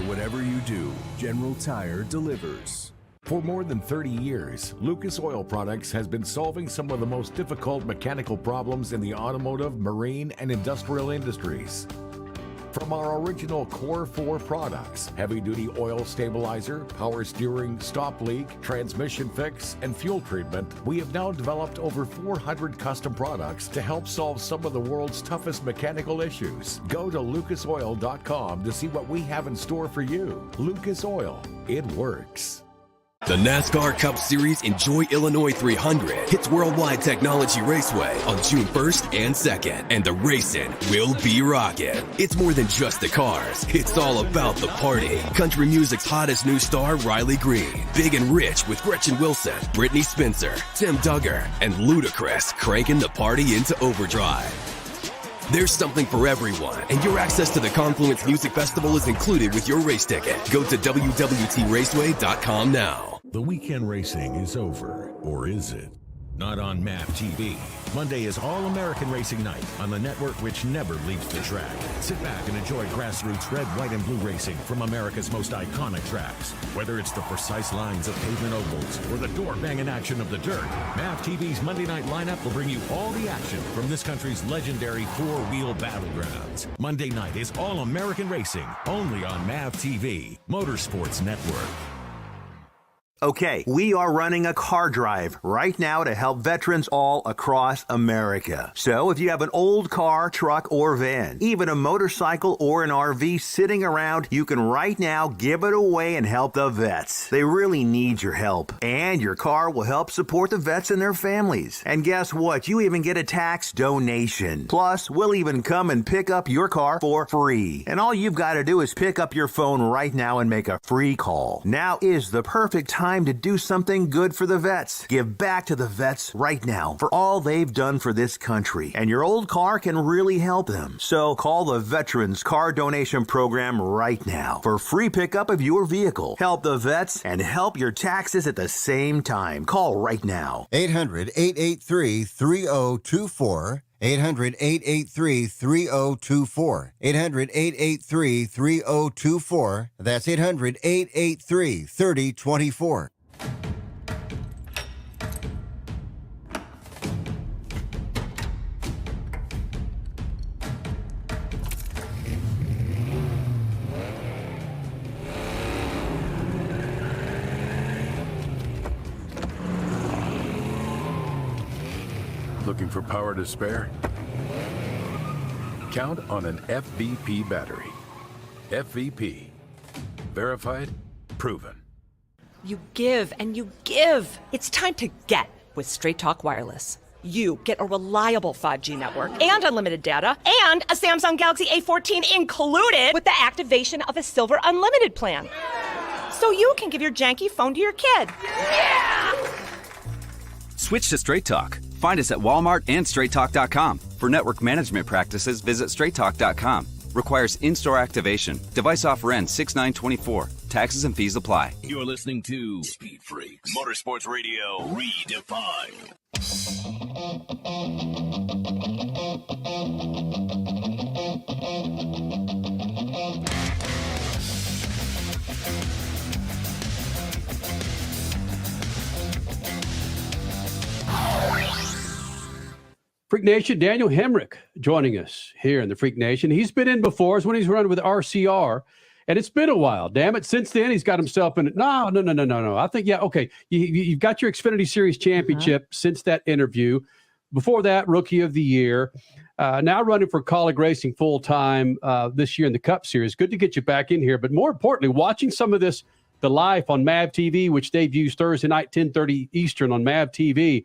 Whatever you do, General Tire delivers. For more than 30 years, Lucas Oil Products has been solving some of the most difficult mechanical problems in the automotive, marine, and industrial industries. From our original Core 4 products, heavy-duty oil stabilizer, power steering, stop leak, transmission fix, and fuel treatment, we have now developed over 400 custom products to help solve some of the world's toughest mechanical issues. Go to lucasoil.com to see what we have in store for you. Lucas Oil, it works. The NASCAR Cup Series Enjoy Illinois 300 hits Worldwide Technology Raceway on June 1st and 2nd, and the racing will be rocking. It's more than just the cars. It's all about the party. Country music's hottest new star, Riley Green. Big and Rich with Gretchen Wilson, Brittany Spencer, Tim Duggar, and Ludacris cranking the party into overdrive. There's something for everyone, and your access to the Confluence Music Festival is included with your race ticket. Go to www.raceway.com now. The weekend racing is over, or is it? Not on MAVTV. Monday is All-American Racing Night on the network which never leaves the track. Sit back and enjoy grassroots red, white, and blue racing from America's most iconic tracks. Whether it's the precise lines of pavement ovals or the door-banging action of the dirt, MAVTV's Monday night lineup will bring you all the action from this country's legendary four-wheel battlegrounds. Monday night is All-American Racing, only on MAVTV, Motorsports Network. Okay, we are running a car drive right now to help veterans all across America. So if you have an old car, truck, or van, even a motorcycle or an RV sitting around, you can right now give it away and help the vets. They really need your help. And your car will help support the vets and their families. And guess what? You even get a tax donation. Plus, we'll even come and pick up your car for free. And all you've got to do is pick up your phone right now and make a free call. Now is the perfect time to do something good for the vets. Give back to the vets right now for all they've done for this country. And your old car can really help them. So call the Veterans Car Donation Program right now for free pickup of your vehicle. Help the vets and help your taxes at the same time. Call right now. 800-883-3024. 800-883-3024. 800-883-3024. That's 800-883-3024. Looking for power to spare? Count on an FVP battery. FVP. Verified, proven. You give and you give. It's time to get with Straight Talk Wireless. You get a reliable 5G network and unlimited data and a Samsung Galaxy A14 included with the activation of a Silver Unlimited plan. So you can give your janky phone to your kid. Yeah! Switch to Straight Talk. Find us at Walmart and StraightTalk.com. For network management practices, visit StraightTalk.com. Requires in-store activation. Device offer ends 6/9/24. Taxes and fees apply. You're listening to Speed Freaks, Motorsports Radio redefined. Freak Nation, Daniel Hemric joining us here in the Freak Nation. He's been in before when he's running with RCR, and it's been a while. Damn it. Since then, he's got himself in it. No. I think, yeah, okay. You've got your Xfinity Series championship since that interview. Before that, Rookie of the Year. Now running for Colleague Racing full-time this year in the Cup Series. Good to get you back in here. But more importantly, watching some of this, the live on MAVTV, which debuts Thursday night, 10:30 Eastern on MAVTV.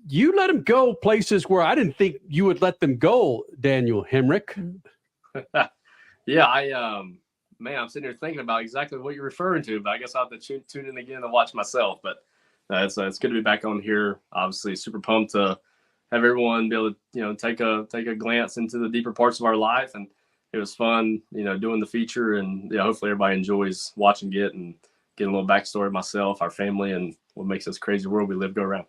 You let them go places where I didn't think you would let them go, Daniel Hemric. Yeah, I'm sitting here thinking about exactly what you're referring to, but I guess I'll have to tune in again and watch myself. But it's good to be back on here. Obviously, super pumped to have everyone be able to, take a glance into the deeper parts of our life. And it was fun, doing the feature, and hopefully everybody enjoys watching it and getting a little backstory of myself, our family, and what makes this crazy world we live go around.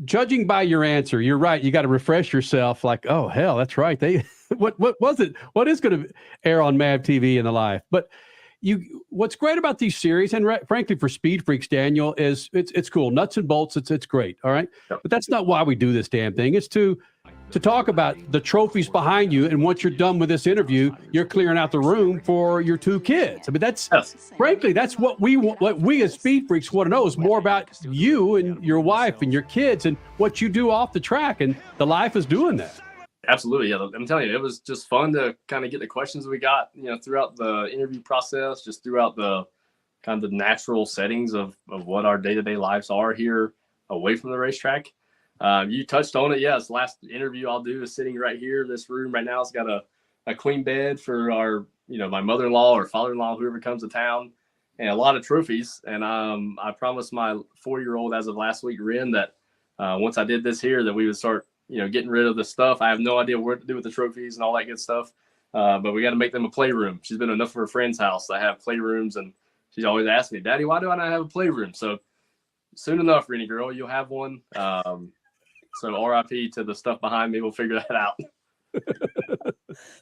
Judging by your answer, you're right. You got to refresh yourself. Like, oh hell, that's right. They what was it? What is going to air on MAVTV in the live? But what's great about these series, and frankly for Speed Freaks, Daniel, is it's cool, nuts and bolts. It's great. All right, yep. But that's not why we do this damn thing. It's to talk about the trophies behind you, and once you're done with this interview, you're clearing out the room for your two kids. I mean, frankly, that's what we as Speed Freaks want to know, is more about you and your wife and your kids and what you do off the track, and the life is doing that. Absolutely. Yeah. I'm telling you, it was just fun to kind of get the questions we got, throughout the interview process, just throughout the kind of the natural settings of what our day-to-day lives are here away from the racetrack. You touched on it. Yes. Last interview I'll do is sitting right here. This room right now has got a queen bed for our, my mother-in-law or father-in-law, whoever comes to town, and a lot of trophies. And I promised my 4-year-old as of last week, Ren, that once I did this here, that we would start, getting rid of the stuff. I have no idea what to do with the trophies and all that good stuff. But we got to make them a playroom. She's been enough of her friend's house that have playrooms, and she's always asking me, Daddy, why do I not have a playroom? So soon enough, Rennie girl, you'll have one. So RIP to the stuff behind me. We'll figure that out.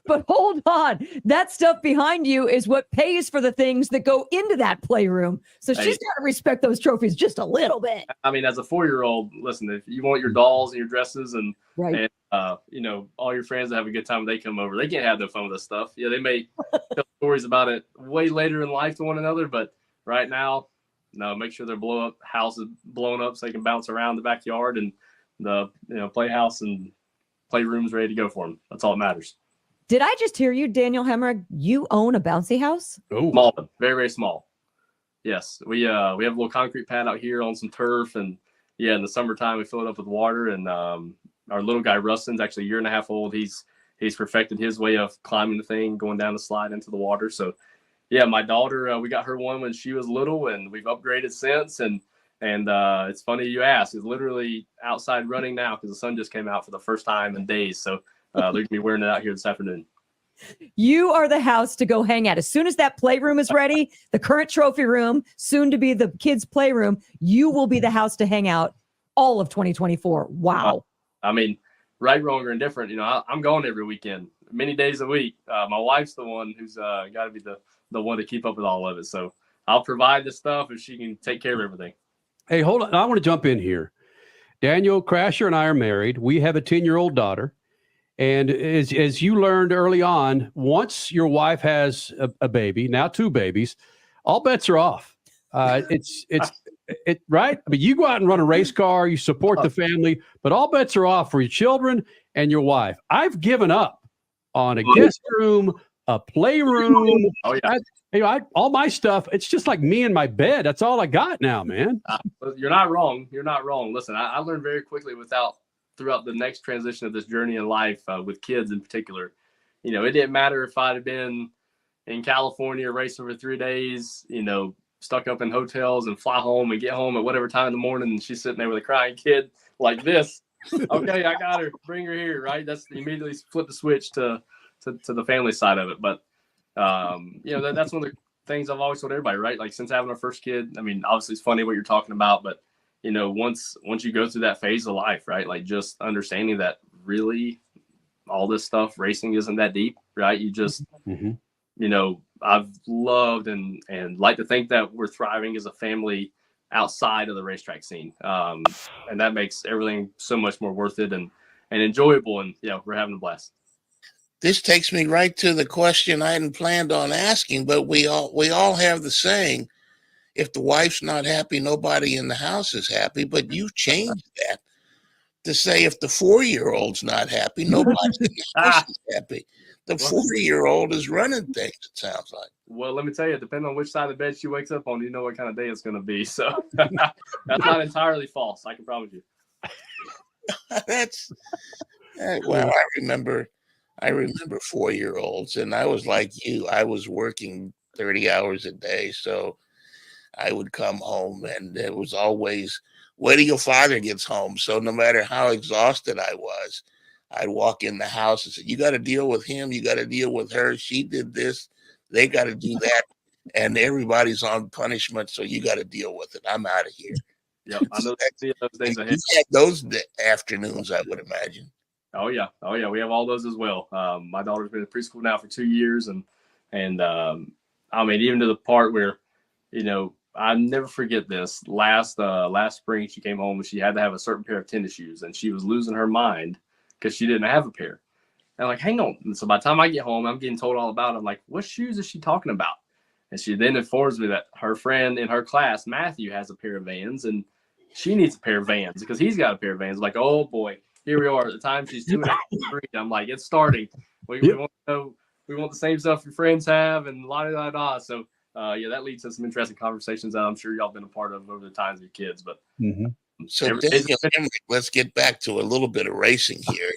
But hold on. That stuff behind you is what pays for the things that go into that playroom. So she's got to respect those trophies just a little bit. I mean, as a 4-year-old, listen, if you want your dolls and your dresses and all your friends to have a good time when they come over, they can't have no fun with this stuff. Yeah, they may tell stories about it way later in life to one another, but right now, no, make sure their house is blown up so they can bounce around the backyard, and the playhouse and playrooms ready to go for them. That's all that matters. Did I just hear you, Daniel Hemric? You own a bouncy house? Oh, small, very, very small. Yes, we have a little concrete pad out here on some turf, and in the summertime we fill it up with water. And our little guy Rustin's actually 1.5 years old. He's perfected his way of climbing the thing, going down the slide into the water. So my daughter, we got her one when she was little, and we've upgraded since. And it's funny you ask. It's literally outside running now because the sun just came out for the first time in days. So they're going to be wearing it out here this afternoon. You are the house to go hang at. As soon as that playroom is ready, the current trophy room, soon to be the kids' playroom, you will be the house to hang out all of 2024. Wow. I mean, right, wrong, or indifferent, I'm going every weekend, many days a week. My wife's the one who's got to be the one to keep up with all of it. So I'll provide the stuff if she can take care of everything. Hey, hold on. I want to jump in here. Daniel Crasher and I are married. We have a 10-year-old daughter. And as you learned early on, once your wife has a baby, now 2 babies, all bets are off. It's right. I mean, you go out and run a race car, you support the family, but all bets are off for your children and your wife. I've given up on a guest room, a playroom. Oh, yeah. All my stuff, it's just like me and my bed. That's all I got now, man. You're not wrong. You're not wrong. Listen, I learned very quickly throughout the next transition of this journey in life with kids in particular. It didn't matter if I'd have been in California racing for 3 days, stuck up in hotels and fly home and get home at whatever time in the morning, and she's sitting there with a crying kid like this. Okay, I got her. Bring her here, right? That's immediately flip the switch to the family side of it. But that's one of the things I've always told everybody, right? Like, since having our first kid, I mean, obviously it's funny what you're talking about, but once you go through that phase of life, right? Like, just understanding that really all this stuff, racing isn't that deep, right? You just, I've loved and like to think that we're thriving as a family outside of the racetrack scene. And that makes everything so much more worth it and enjoyable. And we're having a blast. This takes me right to the question I hadn't planned on asking, but we all have the saying, if the wife's not happy, nobody in the house is happy. But you've changed that to say if the 4-year-old's not happy, nobody in the house is happy. The 4-year-old is running things, it sounds like. Well, let me tell you, depending on which side of the bed she wakes up on, you know what kind of day it's going to be. So that's not entirely false, I can promise you. That's well, I remember 4-year-olds, and I was like you. I was working 30 hours a day, so I would come home, and it was always, wait till your father gets home. So no matter how exhausted I was, I'd walk in the house and say, you got to deal with him. You got to deal with her. She did this. They got to do that. And everybody's on punishment, so you got to deal with it. I'm out of here. Yep, I know those days ahead. You had those afternoons, I would imagine. Oh yeah, we have all those as well. My daughter's been in preschool now for 2 years, and I mean, even to the part where, I never forget this. Last spring, she came home and she had to have a certain pair of tennis shoes, and she was losing her mind because she didn't have a pair. And I'm like, hang on. And so by the time I get home, I'm getting told all about it. I'm like, what shoes is she talking about? And she then informs me that her friend in her class, Matthew, has a pair of Vans, and she needs a pair of Vans because he's got a pair of Vans. I'm like, oh boy, here we are. At the time she's 2 and a half, 3. I'm like, it's starting. We want to know, we want the same stuff your friends have, and la. So that leads to some interesting conversations that I'm sure y'all been a part of over the times with your kids. But so Daniel, let's get back to a little bit of racing here.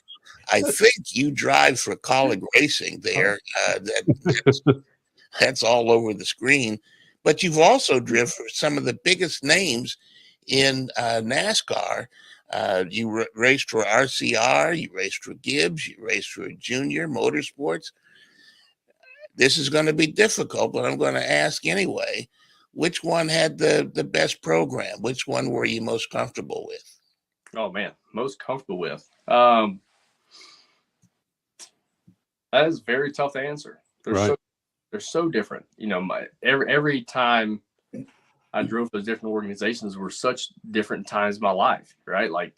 I think you drive for Colleague Racing there. That's all over the screen. But you've also driven for some of the biggest names in NASCAR. You raced for RCR, you raced for Gibbs, you raced for Junior Motorsports. This is going to be difficult, but I'm going to ask anyway. Which one had the best program? Which one were you most comfortable with? Oh, man, most comfortable with? That is very tough to answer. They're so different. Every time I drove those different organizations were such different times in my life, right? Like,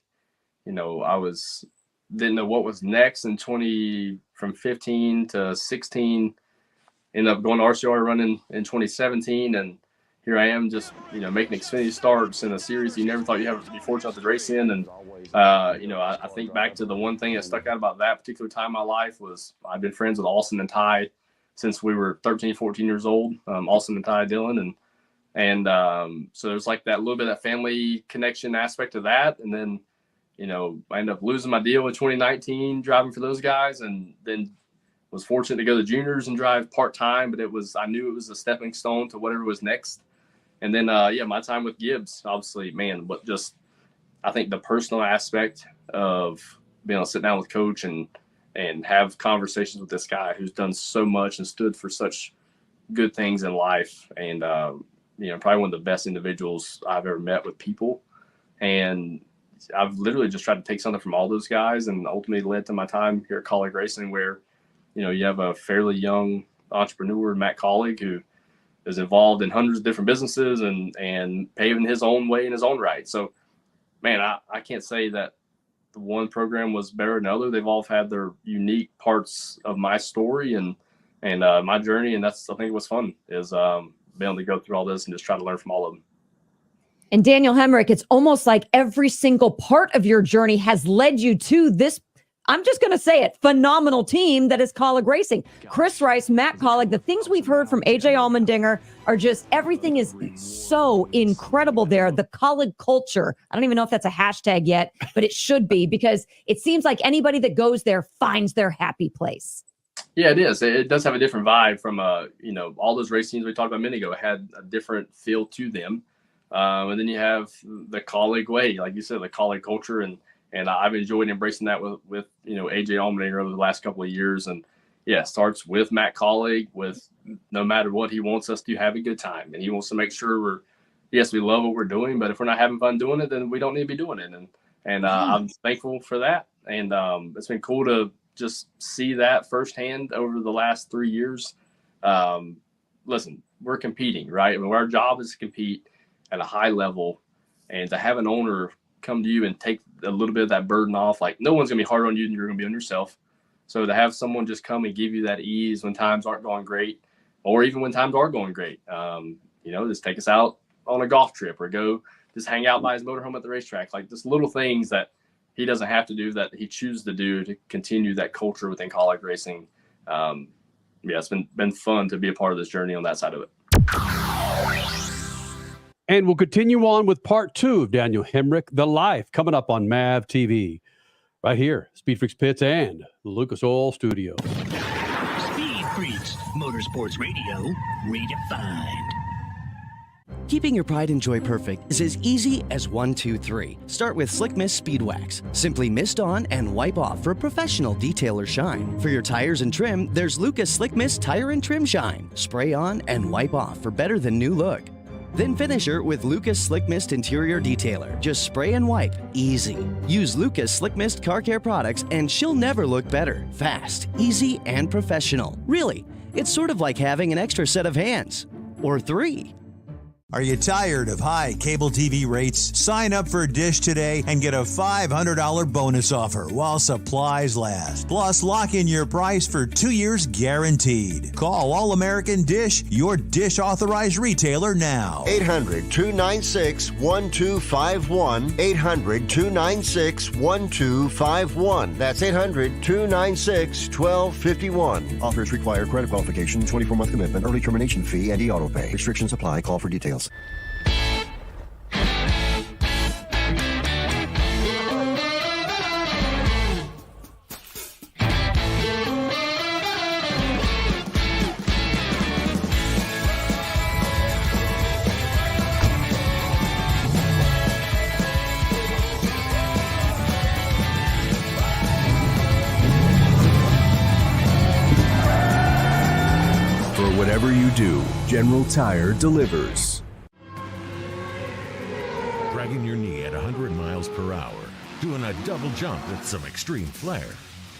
I didn't know what was next from 15 to 16, ended up going to RCR running in 2017. And here I am just, making Xfinity starts in a series you never thought you'd be fortunate to race in. And, I think back to the one thing that stuck out about that particular time in my life was I've been friends with Austin and Ty since we were 13, 14 years old, Austin and Ty Dillon. And so there's like that little bit of that family connection aspect of that. And then, I ended up losing my deal in 2019 driving for those guys, and then was fortunate to go to juniors and drive part-time, but I knew it was a stepping stone to whatever was next. And then, my time with Gibbs, obviously, man, I think the personal aspect of being able to sit down with coach and have conversations with this guy who's done so much and stood for such good things in life. And, probably one of the best individuals I've ever met with people. And I've literally just tried to take something from all those guys, and ultimately led to my time here at Colleague Racing, where, you have a fairly young entrepreneur, Matt Colleague, who is involved in hundreds of different businesses and paving his own way in his own right. So, man, I can't say that the one program was better than the other. They've all had their unique parts of my story and my journey. And that's, I think, what's fun is being able to go through all this and just try to learn from all of them. And Daniel Hemric, it's almost like every single part of your journey has led you to this, I'm just going to say it, phenomenal team that is Colleague Racing. Chris Rice, Matt Colleague, the things we've heard from AJ Allmendinger are just, everything is so incredible there. The Colleague culture, I don't even know if that's a hashtag yet, but it should be, because it seems like anybody that goes there finds their happy place. Yeah, it is. It does have a different vibe from, all those race teams we talked about a minute ago had a different feel to them. And then you have the Colleague way, like you said, the Colleague culture. And I've enjoyed embracing that with AJ Allmendinger over the last couple of years. And yeah, it starts with Matt Colleague, with no matter what, he wants us to have a good time. And he wants to make sure we love what we're doing, but if we're not having fun doing it, then we don't need to be doing it. And I'm thankful for that. And it's been cool to just see that firsthand over the last 3 years. Listen, we're competing, right? I mean, our job is to compete. at a high level, and to have an owner come to you and take a little bit of that burden off. Like, no one's going to be harder on you than you're going to be on yourself. So to have someone just come and give you that ease when times aren't going great, or even when times are going great, just take us out on a golf trip, or go just hang out by his motorhome at the racetrack. Like, just little things that he doesn't have to do that he chooses to do to continue that culture within college racing. It's been fun to be a part of this journey on that side of it. And we'll continue on with part 2 of Daniel Hemric, The Life, coming up on MAVTV, right here, Speed Freaks Pits and the Lucas Oil Studio. Speed Freaks, Motorsports Radio, redefined. Keeping your pride and joy perfect is as easy as 1, 2, 3. Start with Slick Mist Speed Wax. Simply mist on and wipe off for a professional detailer shine. For your tires and trim, there's Lucas Slick Mist Tire and Trim Shine. Spray on and wipe off for better than new look. Then finish her with Lucas Slick Mist Interior Detailer. Just spray and wipe. Easy. Use Lucas Slick Mist Car Care products and she'll never look better. Fast, easy, and professional. Really, it's sort of like having an extra set of hands. Or 3. Are you tired of high cable TV rates? Sign up for Dish today and get a $500 bonus offer while supplies last. Plus, lock in your price for 2 years guaranteed. Call All American Dish, your Dish authorized retailer now. 800-296-1251. 800-296-1251. That's 800-296-1251. Offers require credit qualification, 24-month commitment, early termination fee, and auto pay. Restrictions apply. Call for details. For whatever you do, General Tire delivers. Dragging your knee at 100 miles per hour, doing a double jump with some extreme flair.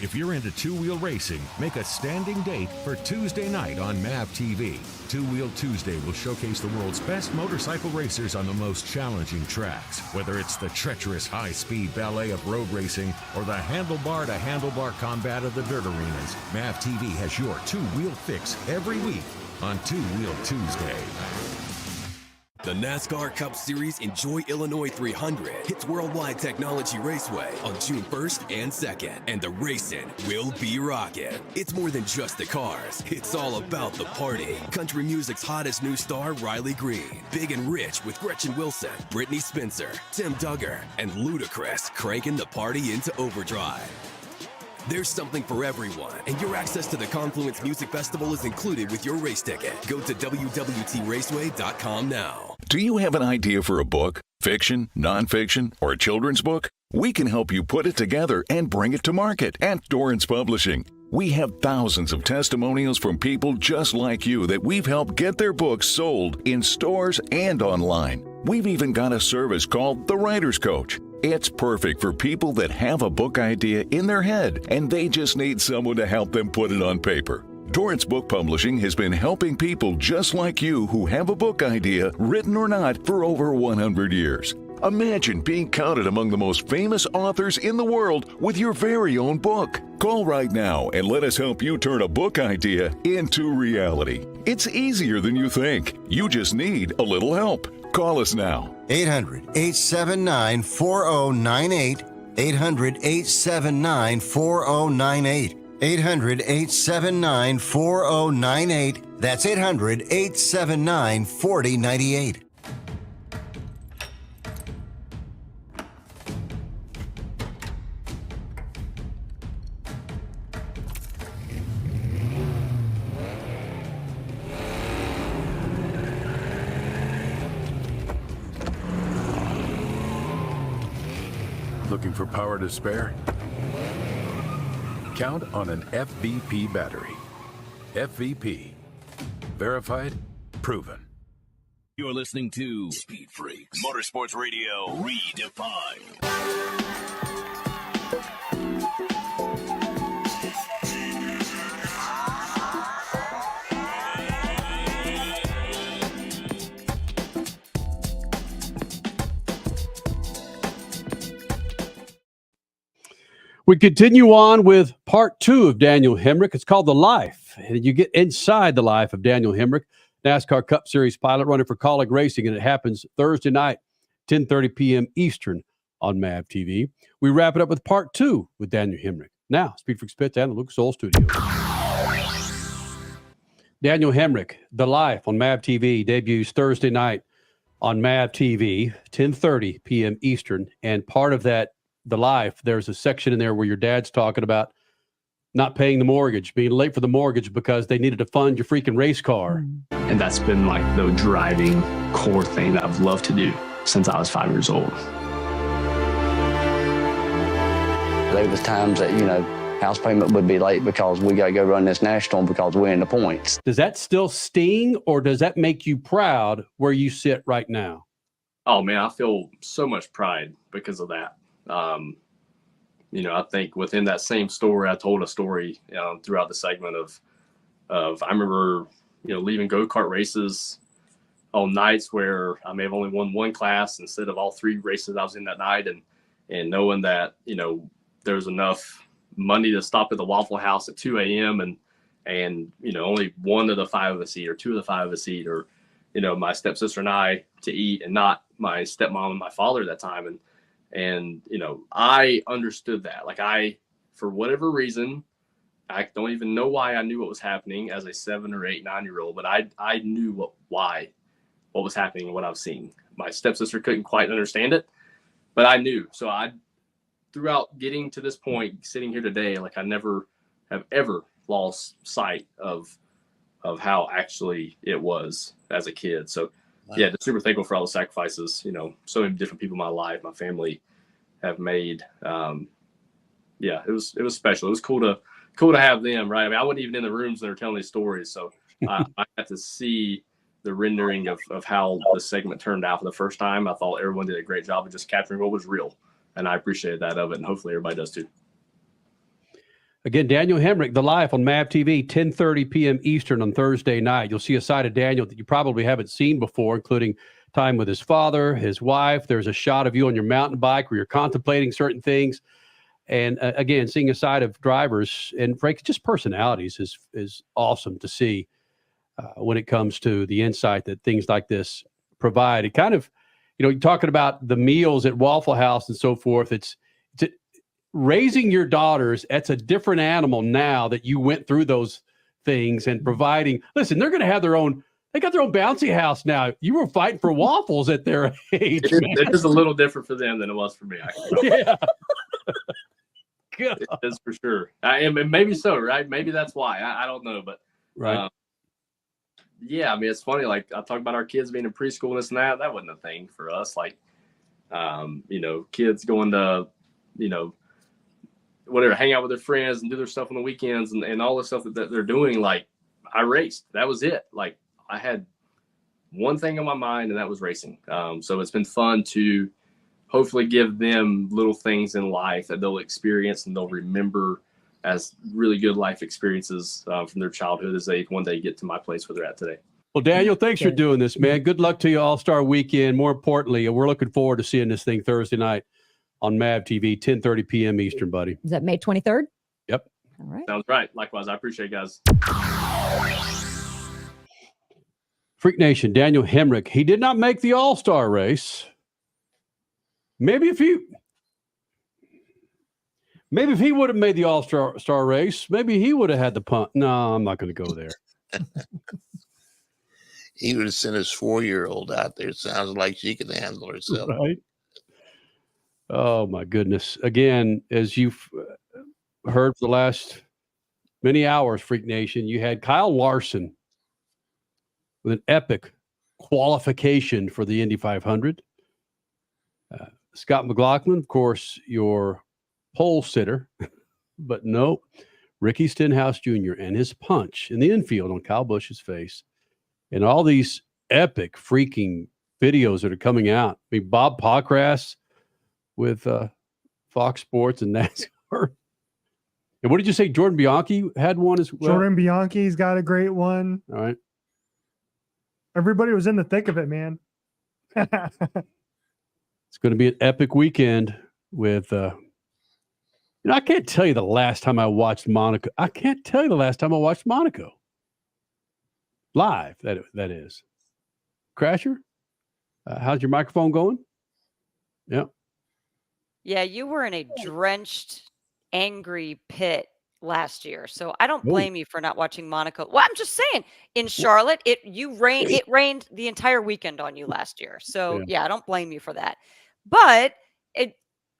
If you're into two-wheel racing, make a standing date for Tuesday night on MAVTV. Two Wheel Tuesday will showcase the world's best motorcycle racers on the most challenging tracks. Whether it's the treacherous high-speed ballet of road racing or the handlebar-to-handlebar combat of the dirt arenas, MAVTV has your two-wheel fix every week on Two Wheel Tuesday. The NASCAR Cup Series Enjoy Illinois 300 hits Worldwide Technology Raceway on June 1st and 2nd, and the racing will be rocking. It's more than just the cars, it's all about the party. Country music's hottest new star, Riley Green, Big and Rich with Gretchen Wilson, Brittany Spencer, Tim Duggar, and Ludacris cranking the party into overdrive. There's something for everyone, and your access to the Confluence Music Festival is included with your race ticket. Go to www.raceway.com now. Do you have an idea for a book, fiction, nonfiction, or a children's book? We can help you put it together and bring it to market at Dorrance Publishing. We have thousands of testimonials from people just like you that we've helped get their books sold in stores and online. We've even got a service called The Writer's Coach. It's perfect for people that have a book idea in their head and they just need someone to help them put it on paper. Dorrance Book Publishing has been helping people just like you who have a book idea, written or not, for over 100 years. Imagine being counted among the most famous authors in the world with your very own book. Call right now and let us help you turn a book idea into reality. It's easier than you think. You just need a little help. Call us now. 800-879-4098. 800-879-4098. 800-879-4098. That's 800-879-4098. Looking for power to spare? Count on an FVP battery. FVP. Verified, proven. You're listening to Speed Freaks, Motorsports Radio Redefined. We continue on with part 2 of Daniel Hemric. It's called The Life. And you get inside the life of Daniel Hemric, NASCAR Cup Series pilot running for Kaulig Racing, and it happens Thursday night, 10:30 p.m. Eastern on MAVTV. We wrap it up with part 2 with Daniel Hemric. Now, Speed Freaks Pits and the Lucas Oil Studios. Daniel Hemric, The Life on MAVTV, debuts Thursday night on MAVTV, 10:30 p.m. Eastern. And part of that, The Life, there's a section in there where your dad's talking about not paying the mortgage, being late for the mortgage because they needed to fund your freaking race car. And that's been like the driving core thing that I've loved to do since I was 5 years old. There was times that, house payment would be late because we got to go run this national because we're in the points. Does that still sting, or does that make you proud where you sit right now? Oh, man, I feel so much pride because of that. I think within that same story, I told a story throughout the segment of I remember, leaving go-kart races on nights where I may have only won one class instead of all 3 races I was in that night, and knowing that, there was enough money to stop at the Waffle House at 2 a.m. and only one of the 5 of us eat, or 2 of the 5 of us eat, or, my stepsister and I to eat, and not my stepmom and my father at that time. And I understood that. Like, for whatever reason, I don't even know why I knew what was happening as a 7 or 8, 9-year-old, but I knew what was happening and what I was seeing. My stepsister couldn't quite understand it, but I knew. So throughout getting to this point, sitting here today, like, I never have ever lost sight of how actually it was as a kid. So yeah, just super thankful for all the sacrifices, so many different people in my life, my family have made. It was special. It was cool to have them, right? I mean, I wasn't even in the rooms when they were telling these stories. So I got to see the rendering of how the segment turned out for the first time. I thought everyone did a great job of just capturing what was real. And I appreciated that of it. And hopefully everybody does too. Again, Daniel Hemric, The Life on MAVTV, 10:30 p.m. Eastern on Thursday night. You'll see a side of Daniel that you probably haven't seen before, including time with his father, his wife. There's a shot of you on your mountain bike where you're contemplating certain things. And again, seeing a side of drivers and frankly, just personalities is awesome to see when it comes to the insight that things like this provide. It kind of, you're talking about the meals at Waffle House and so forth. It's raising your daughters. That's a different animal now that you went through those things and providing. Listen, they're going to have their own. They got their own bouncy house now. You were fighting for waffles at their age. It is a little different for them than it was for me. Yeah. It is for sure. And maybe so, right? Maybe that's why. I don't know, but right. Yeah, I mean, it's funny. Like, I talk about our kids being in preschool and this and that. That wasn't a thing for us. Like, kids going to, whatever, hang out with their friends and do their stuff on the weekends and all the stuff that they're doing. Like, I raced. That was it. Like, I had one thing on my mind, and that was racing. So it's been fun to hopefully give them little things in life that they'll experience and they'll remember as really good life experiences from their childhood as they one day get to my place where they're at today. Well, Daniel, thanks for doing this, man. Good luck to you All-Star Weekend. More importantly, we're looking forward to seeing this thing Thursday night on MAVTV, 10:30 p.m. Eastern, buddy. Is that May 23rd? Yep. All right. Sounds right. Likewise, I appreciate it, guys. Freak Nation, Daniel Hemric. He did not make the All-Star race. Maybe if he would have made the All-Star race, maybe he would have had the punt. No, I'm not going to go there. He would have sent his 4-year-old out there. Sounds like she could handle herself. Right. Oh, my goodness. Again, as you've heard for the last many hours, Freak Nation, you had Kyle Larson with an epic qualification for the Indy 500. Scott McLaughlin, of course, your pole sitter, but no, Ricky Stenhouse Jr. and his punch in the infield on Kyle Busch's face, and all these epic freaking videos that are coming out. I mean, Bob Pockrass with Fox Sports and NASCAR. And what did you say? Jordan Bianchi had one as well? Jordan Bianchi's got a great one. All right. Everybody was in the thick of it, man. It's going to be an epic weekend with I can't tell you the last time I watched Monaco. I can't tell you the last time I watched Monaco. Live, that is. Crasher, how's your microphone going? Yeah. Yeah, you were in a drenched, angry pit last year, so I don't blame you for not watching Monaco. Well, I'm just saying, in Charlotte, it rained the entire weekend on you last year. So yeah, I don't blame you for that. But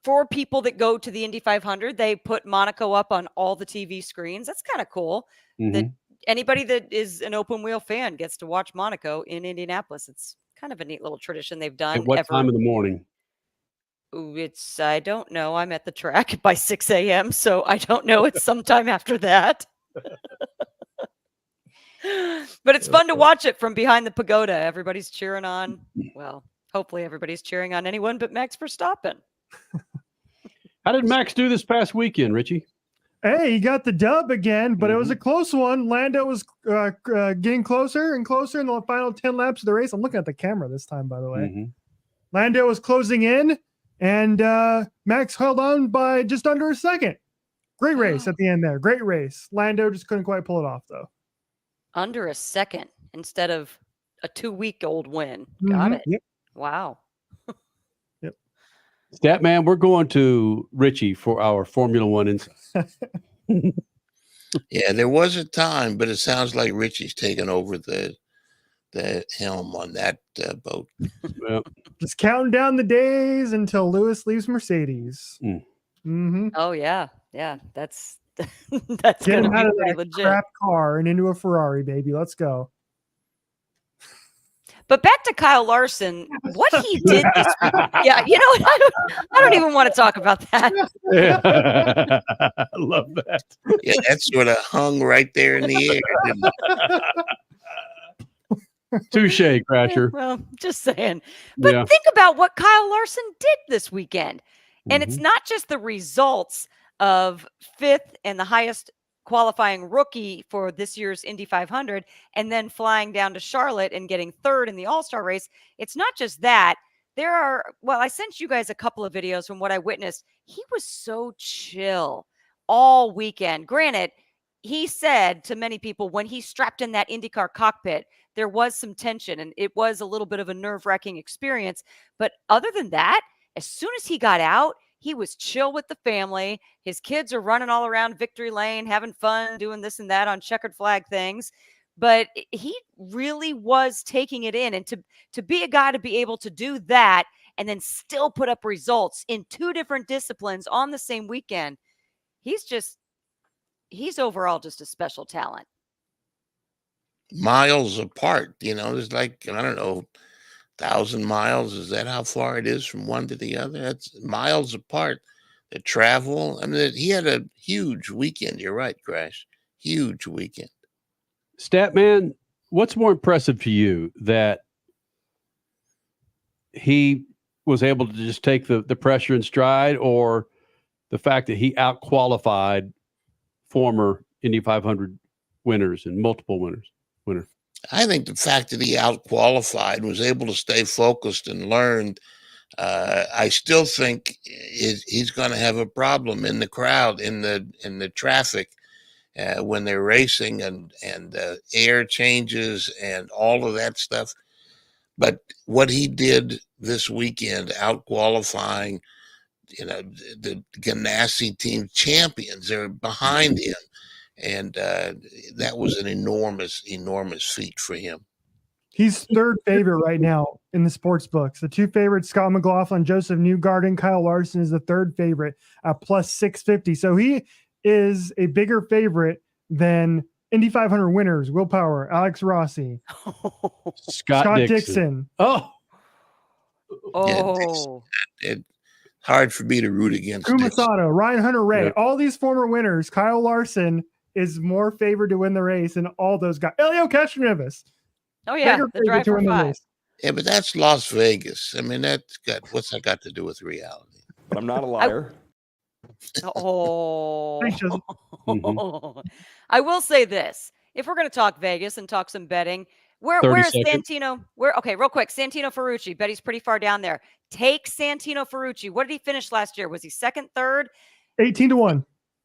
for people that go to the Indy 500, they put Monaco up on all the TV screens. That's kind of cool. That anybody that is an open wheel fan gets to watch Monaco in Indianapolis. It's kind of a neat little tradition they've done. At what time in the morning? I don't know. I'm at the track by 6 a.m., so I don't know. It's sometime after that. But it's fun to watch it from behind the pagoda. Everybody's cheering on. Well, hopefully everybody's cheering on anyone but Max Verstappen. How did Max do this past weekend, Richie? Hey, he got the dub again, but it was a close one. Lando was getting closer and closer in the final 10 laps of the race. I'm looking at the camera this time, by the way. Lando was closing in, and Max held on by just under a second. Great race at the end there. Great race. Lando just couldn't quite pull it off, though. Under a second instead of a 2-week-old win. Got it. Yep. Wow. Statman, we're going to Richie for our Formula One insight. Yeah, there was a time, but it sounds like Richie's taking over the helm on that boat. Just counting down the days until Lewis leaves Mercedes. Oh yeah, that's that's Get gonna him out be of pretty that legit. crap car and into a Ferrari, baby. Let's go. But back to Kyle Larson, what he did this week. Yeah, you know what? I don't even want to talk about that. I love that. Yeah, that sort of hung right there in the air. Didn't it? Touche, Crasher. Well, just saying. But think about what Kyle Larson did this weekend. And it's not just the results of 5th and the highest qualifying rookie for this year's Indy 500 and then flying down to Charlotte and getting 3rd in the All-Star race. It's not just that. I sent you guys a couple of videos from what I witnessed. He was so chill all weekend. Granted, he said to many people when he strapped in that IndyCar cockpit, there was some tension and it was a little bit of a nerve-wracking experience. But other than that, as soon as he got out, he was chill with the family. His kids are running all around Victory Lane, having fun, doing this and that on checkered flag things. But he really was taking it in. And to be a guy to be able to do that and then still put up results in 2 different disciplines on the same weekend, he's overall just a special talent. Miles apart, there's like, I don't know, 1,000 miles. Is that how far it is from one to the other? That's miles apart. The travel. I mean, he had a huge weekend. You're right, Crash. Huge weekend. Statman, what's more impressive to you, that he was able to just take the pressure in stride, or the fact that he out-qualified former Indy 500 winners and multiple winners? I think the fact that he out-qualified, was able to stay focused and learned. I still think he's going to have a problem in the crowd, in the traffic, when they're racing and air changes and all of that stuff. But what he did this weekend, out-qualifying, the Ganassi team champions are behind him. And that was an enormous feat for him. He's 3rd favorite right now in the sports books. The 2 favorites, Scott McLaughlin, Joseph Newgarden. Kyle Larson is the 3rd favorite at plus 650. So he is a bigger favorite than Indy 500 winners, Will Power, Alex Rossi, Scott Dixon. Oh, It's hard for me to root against. Kumasato, Ryan Hunter-Reay, all these former winners. Kyle Larson is more favored to win the race than all those guys. Elio Castroneves. Oh yeah, the drive for 5. Yeah, but that's Las Vegas. I mean, what's that got to do with reality? But I'm not a liar. I will say this. If we're going to talk Vegas and talk some betting, where is Santino? Okay, real quick. Santino Ferrucci. Bet he's pretty far down there. Take Santino Ferrucci. What did he finish last year? Was he 2nd, 3rd? 18-1.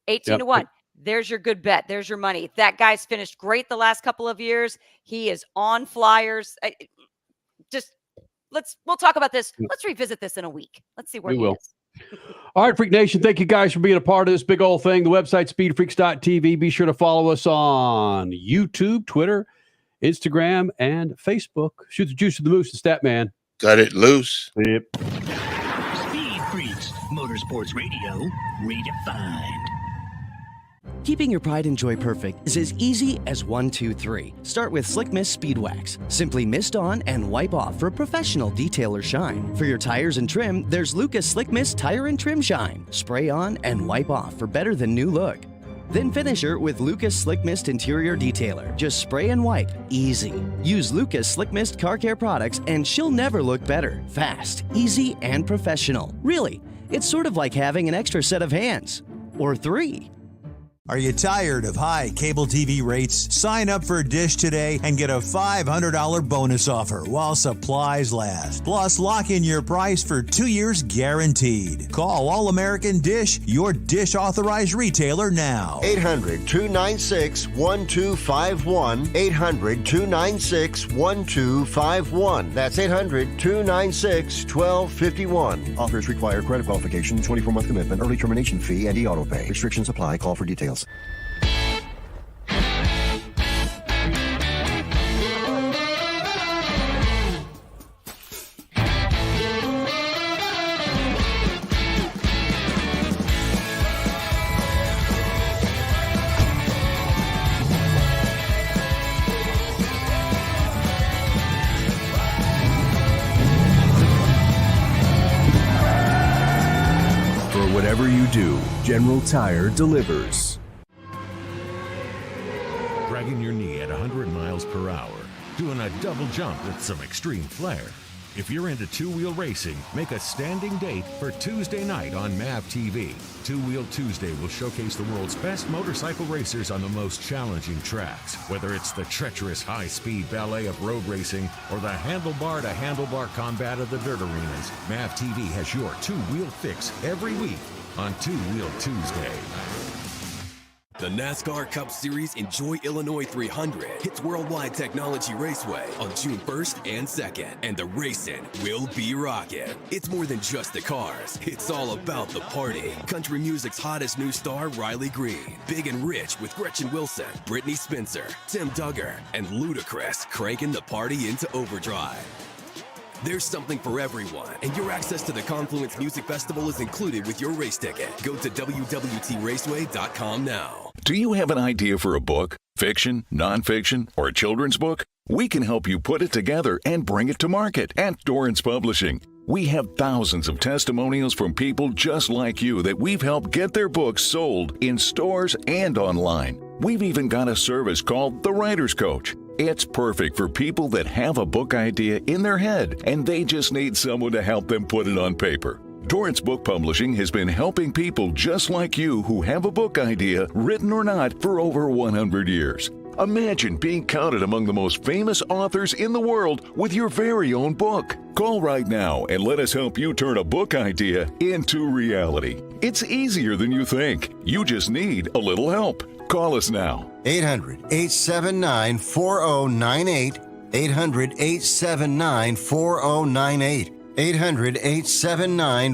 18-1. There's your good bet. There's your money. That guy's finished great the last couple of years. He is on flyers. We'll talk about this. Let's revisit this in a week. Let's see where he is. All right, Freak Nation, thank you guys for being a part of this big old thing. The website, speedfreaks.tv. Be sure to follow us on YouTube, Twitter, Instagram, and Facebook. Shoot the juice of the moose, the stat man. Got it loose. Yep. Speed Freaks, Motorsports Radio, redefined. Keeping your pride and joy perfect is as easy as 1, 2, 3. Start with Slick Mist Speed Wax. Simply mist on and wipe off for a professional detailer shine. For your tires and trim, there's Lucas Slick Mist Tire and Trim Shine. Spray on and wipe off for better than new look. Then finish her with Lucas Slick Mist Interior Detailer. Just spray and wipe. Easy. Use Lucas Slick Mist Car Care products and she'll never look better. Fast, easy, and professional. Really, it's sort of like having an extra set of hands. Or 3. Are you tired of high cable TV rates? Sign up for Dish today and get a $500 bonus offer while supplies last. Plus, lock in your price for 2 years guaranteed. Call All American Dish, your Dish authorized retailer now. 800-296-1251. 800-296-1251. That's 800-296-1251. Offers require credit qualification, 24-month commitment, early termination fee, and auto pay. Restrictions apply. Call for details. For whatever you do, General Tire delivers. Dragging your knee at 100 miles per hour, doing a double jump with some extreme flair. If you're into two-wheel racing, make a standing date for Tuesday night on MAVTV. Two-Wheel Tuesday will showcase the world's best motorcycle racers on the most challenging tracks. Whether it's the treacherous high-speed ballet of road racing or the handlebar-to-handlebar combat of the dirt arenas, MAVTV has your two-wheel fix every week on Two-Wheel Tuesday. The NASCAR Cup Series Enjoy Illinois 300 hits Worldwide Technology Raceway on June 1st and 2nd, and the racing will be rocking. It's more than just the cars, it's all about the party. Country music's hottest new star, Riley Green, Big and Rich with Gretchen Wilson, Brittany Spencer, Tim Duggar, and Ludacris cranking the party into overdrive. There's something for everyone, and your access to the Confluence Music Festival is included with your race ticket. Go to www.raceway.com now. Do you have an idea for a book, fiction, nonfiction, or a children's book? We can help you put it together and bring it to market at Dorrance Publishing. We have thousands of testimonials from people just like you that we've helped get their books sold in stores and online. We've even got a service called The Writer's Coach. It's perfect for people that have a book idea in their head and they just need someone to help them put it on paper. Dorrance Book Publishing has been helping people just like you who have a book idea, written or not, for over 100 years. Imagine being counted among the most famous authors in the world with your very own book. Call right now and let us help you turn a book idea into reality. It's easier than you think. You just need a little help. Call us now. 800-879-4098. 800-879-4098. 800-879-4098.